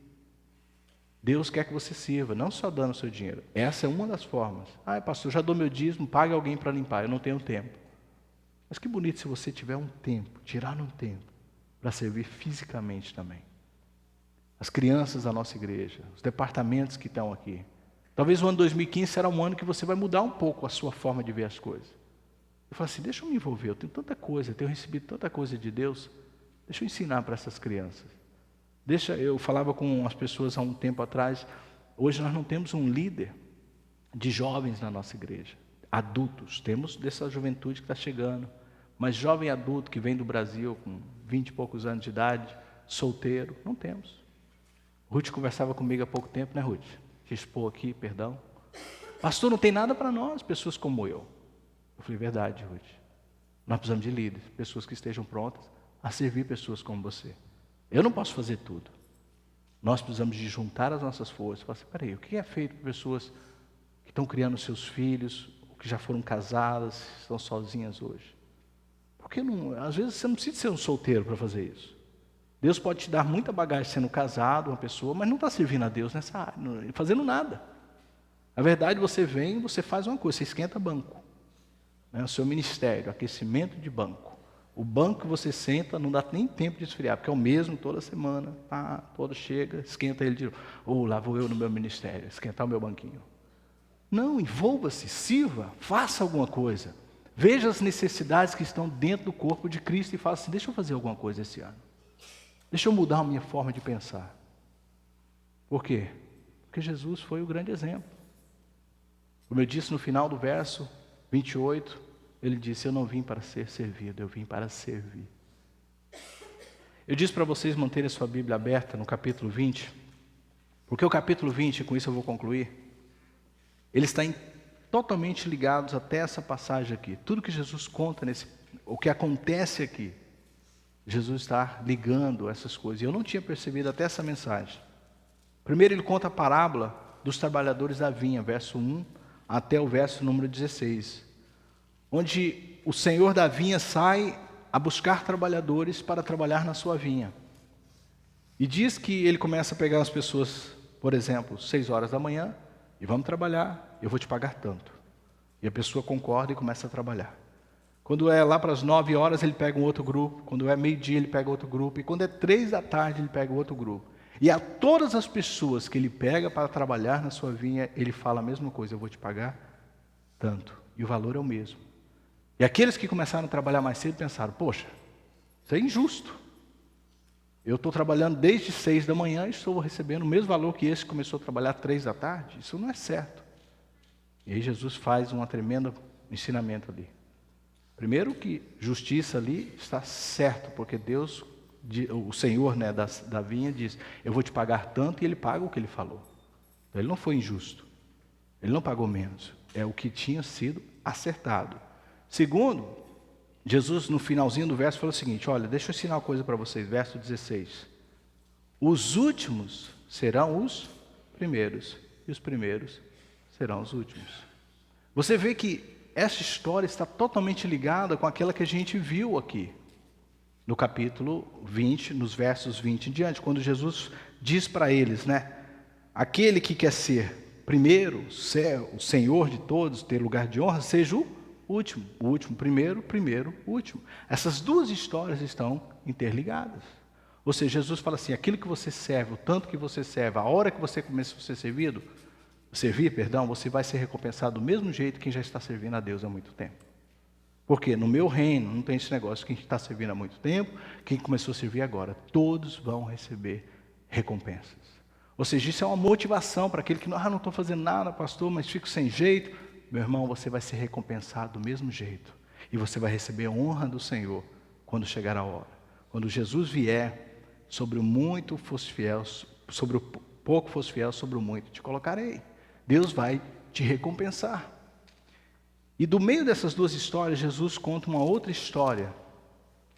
Deus quer que você sirva, não só dando o seu dinheiro. Essa é uma das formas. Pastor, já dou meu dízimo, pague alguém para limpar, eu não tenho tempo. Mas que bonito se você tiver um tempo, tirar um tempo, para servir fisicamente também. As crianças da nossa igreja, os departamentos que estão aqui. Talvez o ano 2015 será um ano que você vai mudar um pouco a sua forma de ver as coisas. Eu falo assim, deixa eu me envolver, eu tenho tanta coisa, eu tenho recebido tanta coisa de Deus, deixa eu ensinar para essas crianças. Eu falava com as pessoas há um tempo atrás, hoje nós não temos um líder de jovens na nossa igreja, adultos, temos dessa juventude que está chegando, mas jovem adulto que vem do Brasil com 20 e poucos anos de idade, solteiro, não temos. Ruth conversava comigo há pouco tempo, né, Ruth? Te expor aqui, perdão. Pastor, não tem nada para nós, pessoas como eu. Eu falei, verdade, Ruth. Nós precisamos de líderes, pessoas que estejam prontas a servir pessoas como você. Eu não posso fazer tudo. Nós precisamos de juntar as nossas forças. Falar assim, peraí, o que é feito por pessoas que estão criando seus filhos, que já foram casadas, estão sozinhas hoje? Porque não, às vezes você não precisa ser um solteiro para fazer isso. Deus pode te dar muita bagagem sendo casado, uma pessoa, mas não está servindo a Deus nessa área, não, fazendo nada. Na verdade, você vem, você faz uma coisa, você esquenta banco. Né? O seu ministério, aquecimento de banco. O banco que você senta não dá nem tempo de esfriar, porque é o mesmo toda semana. Todo chega, esquenta ele de novo. Lá vou eu no meu ministério, esquentar o meu banquinho. Não, envolva-se, sirva, faça alguma coisa. Veja as necessidades que estão dentro do corpo de Cristo e fala assim, deixa eu fazer alguma coisa esse ano. Deixa eu mudar a minha forma de pensar. Por quê? Porque Jesus foi o grande exemplo. Como eu disse no final do verso 28, ele disse, eu não vim para ser servido, eu vim para servir. Eu disse para vocês manterem a sua Bíblia aberta no capítulo 20, porque o capítulo 20, com isso eu vou concluir, ele está totalmente ligados até essa passagem aqui. Tudo que Jesus conta, o que acontece aqui, Jesus está ligando essas coisas. E eu não tinha percebido até essa mensagem. Primeiro ele conta a parábola dos trabalhadores da vinha, verso 1 até o verso número 16. Onde o senhor da vinha sai a buscar trabalhadores para trabalhar na sua vinha. E diz que ele começa a pegar as pessoas, por exemplo, 6 horas da manhã, e vamos trabalhar, eu vou te pagar tanto. E a pessoa concorda e começa a trabalhar. Quando é lá para as 9 horas, ele pega um outro grupo. Quando é meio-dia, ele pega outro grupo. E quando é 3 da tarde, ele pega outro grupo. E a todas as pessoas que ele pega para trabalhar na sua vinha, ele fala a mesma coisa: eu vou te pagar tanto. E o valor é o mesmo. E aqueles que começaram a trabalhar mais cedo pensaram: poxa, isso é injusto. Eu estou trabalhando desde 6 da manhã e estou recebendo o mesmo valor que esse que começou a trabalhar 3 da tarde. Isso não é certo. E aí Jesus faz um tremendo ensinamento ali. Primeiro que justiça ali está certo, porque Deus, o Senhor, né, da vinha diz: eu vou te pagar tanto, e ele paga o que ele falou. Então, ele não foi injusto. Ele não pagou menos. É o que tinha sido acertado. Segundo, Jesus, no finalzinho do verso, falou o seguinte: olha, deixa eu ensinar uma coisa para vocês, verso 16. Os últimos serão os primeiros, e os primeiros serão os últimos. Você vê que essa história está totalmente ligada com aquela que a gente viu aqui, no capítulo 20, nos versos 20 em diante, quando Jesus diz para eles, né? Aquele que quer ser primeiro, o Senhor de todos, ter lugar de honra, seja o último, primeiro, último. Essas duas histórias estão interligadas. Ou seja, Jesus fala assim: aquilo que você serve, o tanto que você serve, a hora que você começa a ser servir, você vai ser recompensado do mesmo jeito que quem já está servindo a Deus há muito tempo. Porque no meu reino não tem esse negócio, quem está servindo há muito tempo, quem começou a servir agora, todos vão receber recompensas. Ou seja, isso é uma motivação para aquele que não estou fazendo nada, pastor, mas fico sem jeito. Meu irmão, você vai ser recompensado do mesmo jeito. E você vai receber a honra do Senhor quando chegar a hora. Quando Jesus vier, sobre o muito fosse fiel, sobre o pouco fosse fiel, sobre o muito te colocarei. Deus vai te recompensar. E do meio dessas duas histórias, Jesus conta uma outra história,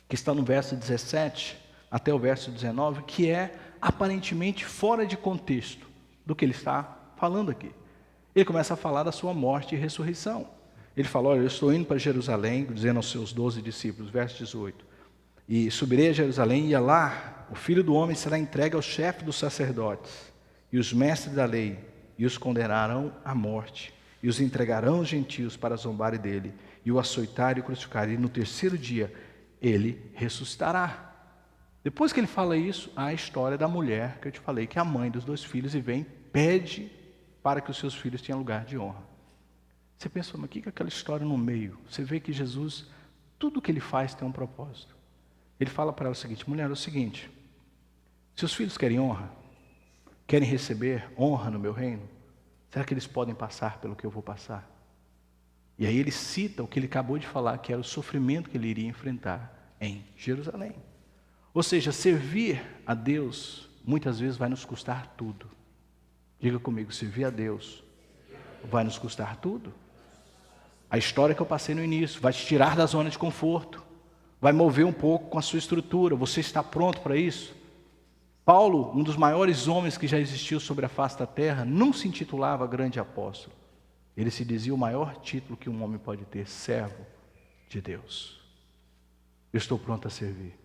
que está no verso 17 até o verso 19, que é aparentemente fora de contexto do que ele está falando aqui. Ele começa a falar da sua morte e ressurreição. Ele fala: olha, eu estou indo para Jerusalém, dizendo aos seus 12 discípulos, verso 18, e subirei a Jerusalém, e lá o Filho do Homem será entregue ao chefe dos sacerdotes e os mestres da lei, e os condenarão à morte, e os entregarão aos gentios para zombarem dele, e o açoitarem e o crucificarem, e no terceiro dia ele ressuscitará. Depois que ele fala isso, há a história da mulher que eu te falei, que é a mãe dos 2 filhos, e vem, pede para que os seus filhos tenham lugar de honra. Você pensa: mas o que é aquela história no meio? Você vê que Jesus, tudo que ele faz tem um propósito. Ele fala para ela o seguinte: mulher, é o seguinte, seus filhos querem honra? Querem receber honra no meu reino? Será que eles podem passar pelo que eu vou passar? E aí ele cita o que ele acabou de falar, que era o sofrimento que ele iria enfrentar em Jerusalém. Ou seja, servir a Deus muitas vezes vai nos custar tudo. Diga comigo: servir a Deus vai nos custar tudo. A história que eu passei no início vai te tirar da zona de conforto, vai mover um pouco com a sua estrutura. Você está pronto para isso? Paulo, um dos maiores homens que já existiu sobre a face da terra, não se intitulava grande apóstolo. Ele se dizia o maior título que um homem pode ter: servo de Deus. Eu estou pronto a servir.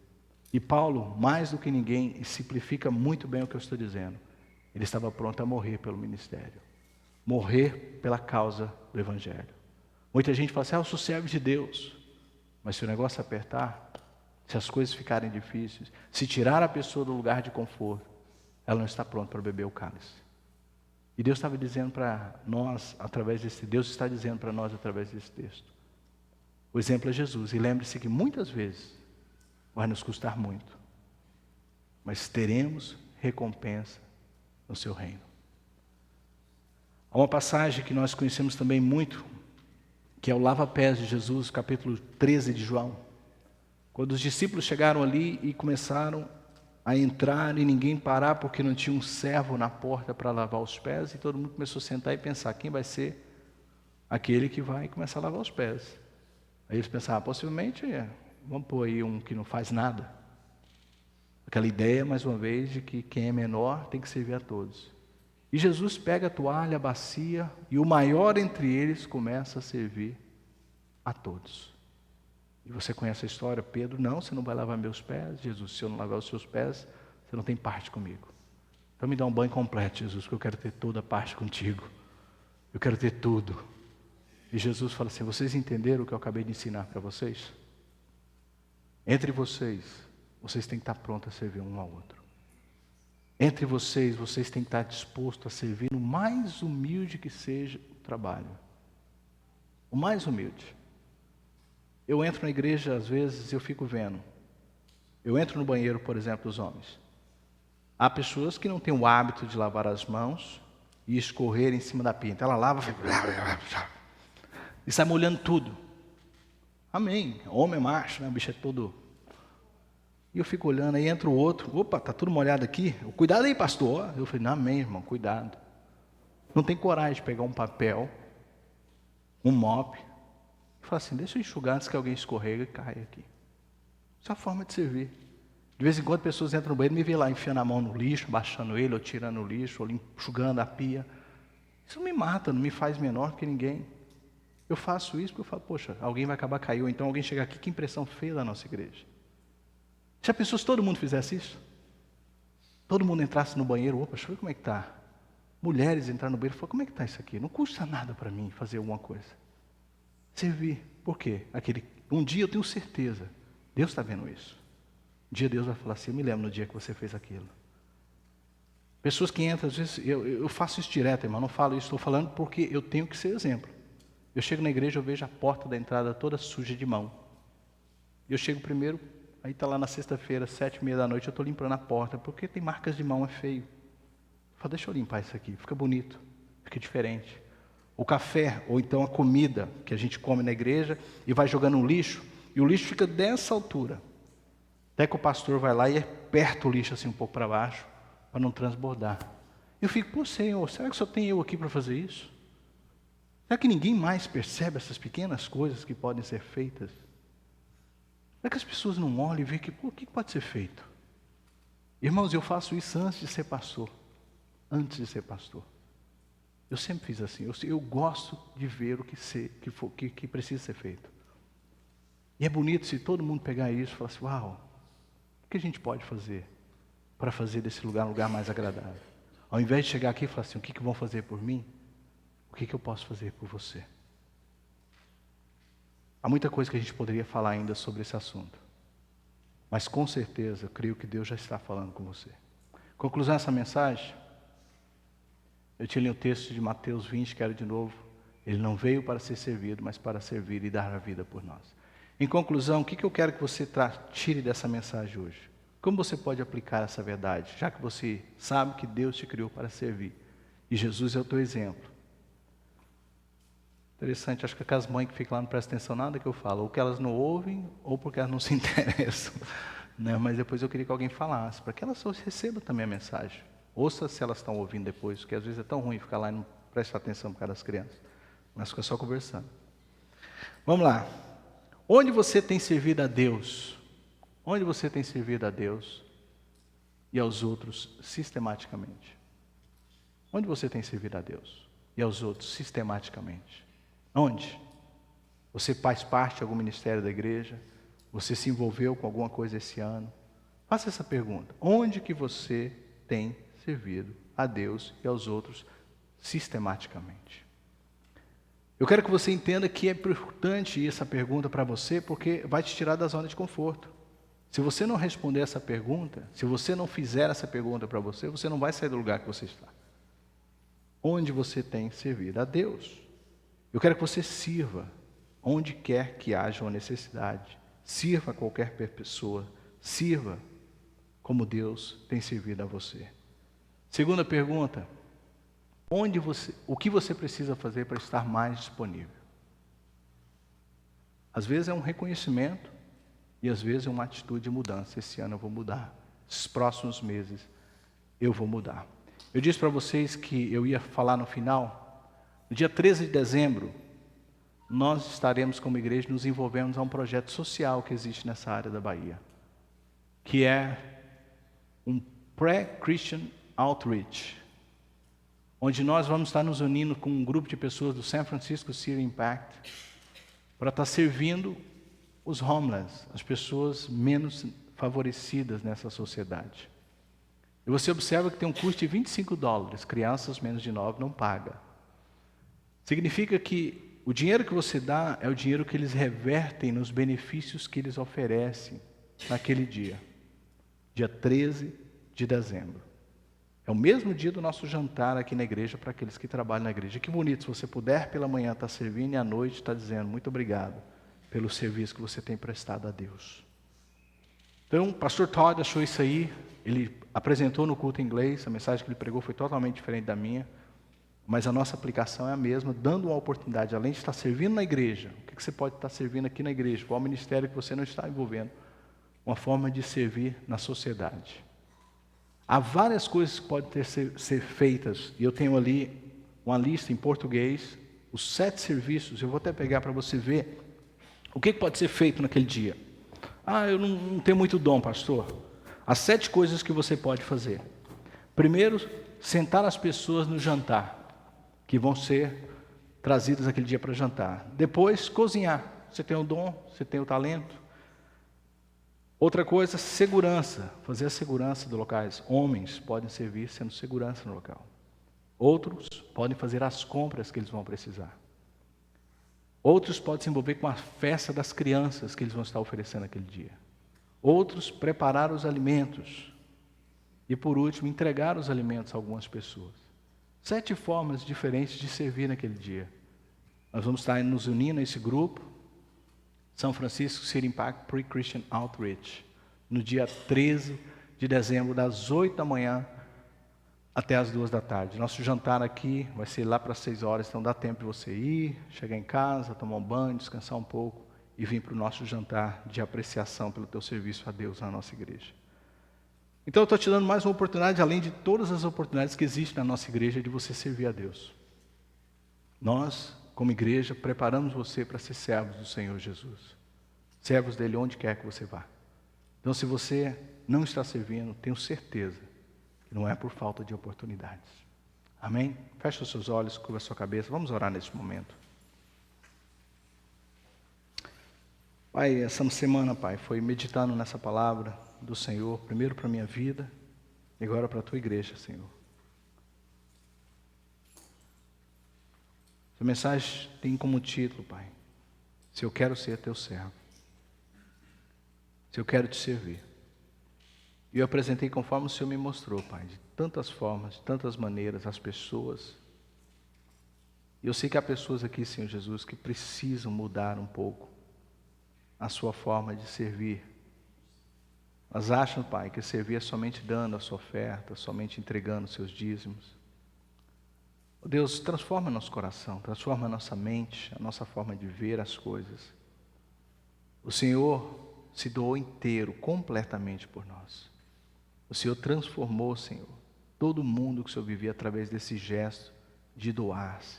E Paulo, mais do que ninguém, simplifica muito bem o que eu estou dizendo. Ele estava pronto a morrer pelo ministério, morrer pela causa do Evangelho. Muita gente fala assim: eu sou servo de Deus. Mas se o negócio apertar, se as coisas ficarem difíceis, se tirar a pessoa do lugar de conforto, ela não está pronta para beber o cálice. E Deus estava dizendo para nós, Deus está dizendo para nós através desse texto. O exemplo é Jesus. E lembre-se que muitas vezes vai nos custar muito, mas teremos recompensa no seu reino. Há uma passagem que nós conhecemos também muito, que é o lava-pés de Jesus, capítulo 13 de João. Quando os discípulos chegaram ali e começaram a entrar e ninguém parar, porque não tinha um servo na porta para lavar os pés, e todo mundo começou a sentar e pensar: quem vai ser aquele que vai começar a lavar os pés? Aí eles pensaram: possivelmente, vamos pôr aí um que não faz nada. Aquela ideia, mais uma vez, de que quem é menor tem que servir a todos. E Jesus pega a toalha, a bacia, e o maior entre eles começa a servir a todos. E você conhece a história: Pedro: não, você não vai lavar meus pés. Jesus: se eu não lavar os seus pés, você não tem parte comigo. Então me dá um banho completo, Jesus, porque eu quero ter toda a parte contigo. Eu quero ter tudo. E Jesus fala assim: vocês entenderam o que eu acabei de ensinar para vocês? Entre vocês têm que estar prontos a servir um ao outro. Entre vocês têm que estar dispostos a servir no mais humilde que seja o trabalho. O mais humilde. Eu entro na igreja, às vezes, eu fico vendo. Eu entro no banheiro, por exemplo, dos homens. Há pessoas que não têm o hábito de lavar as mãos e escorrer em cima da pia. Então ela lava e sai molhando tudo. Amém. Homem é macho, né? O bicho é todo... E eu fico olhando, aí entra o outro, opa, está tudo molhado aqui. Cuidado aí, pastor. Eu falei, não, amém, irmão, cuidado. Não tem coragem de pegar um papel, um mop, e falar assim, deixa eu enxugar antes que alguém escorrega e caia aqui. Isso é uma forma de servir. De vez em quando pessoas entram no banheiro e me veem lá enfiando a mão no lixo, baixando ele, ou tirando o lixo, ou enxugando a pia. Isso não me mata, não me faz menor que ninguém. Eu faço isso porque eu falo, poxa, alguém vai acabar caindo, ou então alguém chegar aqui, que impressão feia da nossa igreja. Já pensou se todo mundo fizesse isso? Todo mundo entrasse no banheiro, opa, deixa eu ver como é que está. Mulheres entraram no banheiro e falaram, como é que está isso aqui? Não custa nada para mim fazer alguma coisa. Servir. Por quê? Um dia eu tenho certeza, Deus está vendo isso. Um dia Deus vai falar assim, eu me lembro no dia que você fez aquilo. Pessoas que entram, às vezes, eu faço isso direto, irmão, não falo isso, estou falando porque eu tenho que ser exemplo. Eu chego na igreja, eu vejo a porta da entrada toda suja de mão. Eu chego primeiro, aí está lá na sexta-feira, 7h30 da noite, eu estou limpando a porta, porque tem marcas de mão, é feio. Eu falo, deixa eu limpar isso aqui, fica bonito, fica diferente. O café, ou então a comida que a gente come na igreja, e vai jogando no lixo, e o lixo fica dessa altura. Até que o pastor vai lá e aperta o lixo assim um pouco para baixo, para não transbordar. Eu fico, pô Senhor, será que só tem eu aqui para fazer isso? Será que ninguém mais percebe essas pequenas coisas que podem ser feitas? Será que as pessoas não olham e veem que, pô, o que pode ser feito? Irmãos, eu faço isso antes de ser pastor. Antes de ser pastor. Eu sempre fiz assim. Eu gosto de ver o que precisa ser feito. E é bonito se todo mundo pegar isso e falar assim, uau, o que a gente pode fazer para fazer desse lugar um lugar mais agradável? Ao invés de chegar aqui e falar assim, o que vão fazer por mim? O que eu posso fazer por você? Há muita coisa que a gente poderia falar ainda sobre esse assunto. Mas com certeza, eu creio que Deus já está falando com você. Conclusão dessa mensagem, eu te li o texto de Mateus 20, quero de novo. Ele não veio para ser servido, mas para servir e dar a vida por nós. Em conclusão, o que eu quero que você tire dessa mensagem hoje? Como você pode aplicar essa verdade, já que você sabe que Deus te criou para servir? E Jesus é o teu exemplo. Interessante, acho que aquelas mães que ficam lá não prestam atenção nada que eu falo, ou que elas não ouvem, ou porque elas não se interessam. Né? Mas depois eu queria que alguém falasse, para que elas recebam também a mensagem. Ouça se elas estão ouvindo depois, porque às vezes é tão ruim ficar lá e não prestar atenção por causa das crianças. Mas fica só conversando. Vamos lá. Onde você tem servido a Deus? Onde você tem servido a Deus e aos outros sistematicamente? Onde você tem servido a Deus e aos outros sistematicamente? Onde? Você faz parte de algum ministério da igreja? Você se envolveu com alguma coisa esse ano? Faça essa pergunta. Onde que você tem servido a Deus e aos outros sistematicamente? Eu quero que você entenda que é importante essa pergunta para você, porque vai te tirar da zona de conforto. Se você não responder essa pergunta, se você não fizer essa pergunta para você, você não vai sair do lugar que você está. Onde você tem servido a Deus? Eu quero que você sirva onde quer que haja uma necessidade. Sirva a qualquer pessoa. Sirva como Deus tem servido a você. Segunda pergunta. O que você precisa fazer para estar mais disponível? Às vezes é um reconhecimento e às vezes é uma atitude de mudança. Esse ano eu vou mudar. Esses próximos meses eu vou mudar. Eu disse para vocês que eu ia falar no final. No dia 13 de dezembro, nós estaremos como igreja nos envolvendo a um projeto social que existe nessa área da Bahia, que é um Pre-Christian Outreach, onde nós vamos estar nos unindo com um grupo de pessoas do San Francisco City Impact para estar servindo os homeless, as pessoas menos favorecidas nessa sociedade. E você observa que tem um custo de $25, crianças menos de 9 não pagam. Significa que o dinheiro que você dá é o dinheiro que eles revertem nos benefícios que eles oferecem naquele dia, dia 13 de dezembro. É o mesmo dia do nosso jantar aqui na igreja para aqueles que trabalham na igreja. Que bonito, se você puder pela manhã estar servindo e à noite estar dizendo muito obrigado pelo serviço que você tem prestado a Deus. Então, o pastor Todd achou isso aí, ele apresentou no culto em inglês, a mensagem que ele pregou foi totalmente diferente da minha, mas a nossa aplicação é a mesma, dando uma oportunidade, além de estar servindo na igreja, o que você pode estar servindo aqui na igreja, qual ministério que você não está envolvendo, uma forma de servir na sociedade. Há várias coisas que podem ser feitas, e eu tenho ali uma lista em português, os 7 serviços, eu vou até pegar para você ver o que pode ser feito naquele dia. Eu não tenho muito dom, pastor. As 7 coisas que você pode fazer. Primeiro, sentar as pessoas no jantar, que vão ser trazidas aquele dia para jantar. Depois, cozinhar. Você tem o dom, você tem o talento. Outra coisa, segurança. Fazer a segurança dos locais. Homens podem servir sendo segurança no local. Outros podem fazer as compras que eles vão precisar. Outros podem se envolver com a festa das crianças que eles vão estar oferecendo aquele dia. Outros, preparar os alimentos. E por último, entregar os alimentos a algumas pessoas. 7 formas diferentes de servir naquele dia. Nós vamos estar nos unindo a esse grupo, São Francisco City Impact Pre-Christian Outreach, no dia 13 de dezembro, das 8 da manhã até as 2 da tarde. Nosso jantar aqui vai ser lá para as 6 horas, então dá tempo de você ir, chegar em casa, tomar um banho, descansar um pouco e vir para o nosso jantar de apreciação pelo teu serviço a Deus na nossa igreja. Então eu estou te dando mais uma oportunidade, além de todas as oportunidades que existem na nossa igreja, de você servir a Deus. Nós, como igreja, preparamos você para ser servos do Senhor Jesus. Servos dele onde quer que você vá. Então se você não está servindo, tenho certeza que não é por falta de oportunidades. Amém? Feche os seus olhos, curva a sua cabeça, vamos orar nesse momento. Pai, essa semana, Pai, foi meditando nessa palavra do Senhor, primeiro para a minha vida, e agora para a tua igreja, Senhor. Essa mensagem tem como título, Pai, se eu quero ser teu servo, se eu quero te servir. E eu apresentei conforme o Senhor me mostrou, Pai, de tantas formas, de tantas maneiras, as pessoas. E eu sei que há pessoas aqui, Senhor Jesus, que precisam mudar um pouco a sua forma de servir. Elas acham, Pai, que servir é somente dando a sua oferta, somente entregando os seus dízimos. Oh, Deus, transforma nosso coração, transforma a nossa mente, a nossa forma de ver as coisas. O Senhor se doou inteiro, completamente por nós. O Senhor transformou, Senhor, todo mundo que o Senhor vivia através desse gesto de doar-se.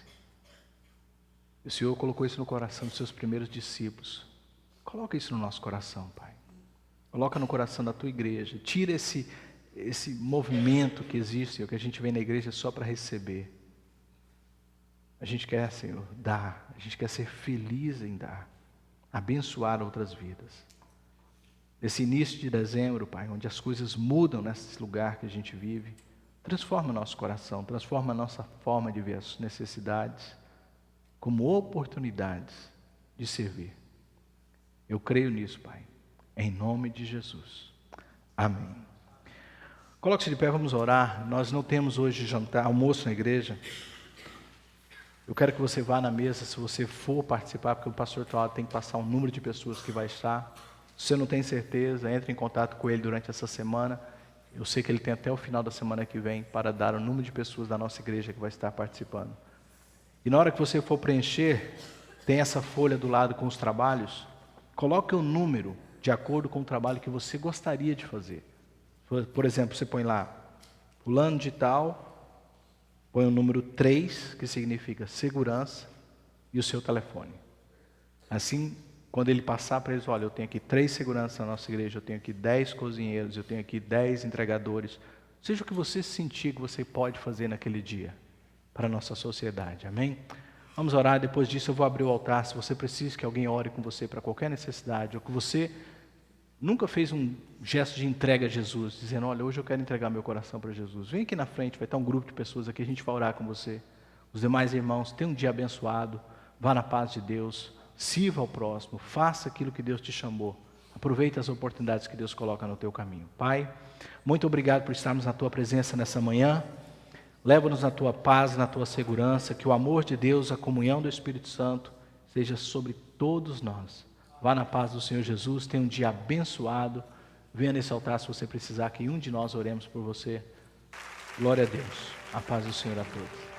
O Senhor colocou isso no coração dos seus primeiros discípulos. Coloca isso no nosso coração, Pai. Coloca no coração da tua igreja. Tira esse movimento que existe, o que a gente vem na igreja só para receber. A gente quer, Senhor, dar. A gente quer ser feliz em dar. Abençoar outras vidas. Esse início de dezembro, Pai, onde as coisas mudam nesse lugar que a gente vive, transforma o nosso coração, transforma a nossa forma de ver as necessidades como oportunidades de servir. Eu creio nisso, Pai. Em nome de Jesus. Amém. Coloque-se de pé, vamos orar. Nós não temos hoje almoço na igreja. Eu quero que você vá na mesa, se você for participar, porque o pastor Todd tem que passar um número de pessoas que vai estar. Se você não tem certeza, entre em contato com ele durante essa semana. Eu sei que ele tem até o final da semana que vem para dar o número de pessoas da nossa igreja que vai estar participando. E na hora que você for preencher, tem essa folha do lado com os trabalhos. Coloque o número de acordo com o trabalho que você gostaria de fazer. Por exemplo, você põe lá, fulano de tal, põe o número 3, que significa segurança, e o seu telefone. Assim, quando ele passar para eles, olha, eu tenho aqui 3 seguranças na nossa igreja, eu tenho aqui 10 cozinheiros, eu tenho aqui 10 entregadores. Seja o que você sentir que você pode fazer naquele dia, para a nossa sociedade, amém? Vamos orar, depois disso eu vou abrir o altar, se você precisa que alguém ore com você para qualquer necessidade, ou que você nunca fez um gesto de entrega a Jesus, dizendo, olha, hoje eu quero entregar meu coração para Jesus. Vem aqui na frente, vai estar um grupo de pessoas aqui, a gente vai orar com você. Os demais irmãos, tenham um dia abençoado, vá na paz de Deus, sirva ao próximo, faça aquilo que Deus te chamou Aproveita as oportunidades que Deus coloca no teu caminho. Pai, muito obrigado por estarmos na tua presença nessa manhã. Leva-nos na tua paz, na tua segurança, que o amor de Deus, a comunhão do Espírito Santo seja sobre todos nós. Vá na paz do Senhor Jesus, tenha um dia abençoado. Venha nesse altar se você precisar que um de nós oremos por você. Glória a Deus. A paz do Senhor a todos.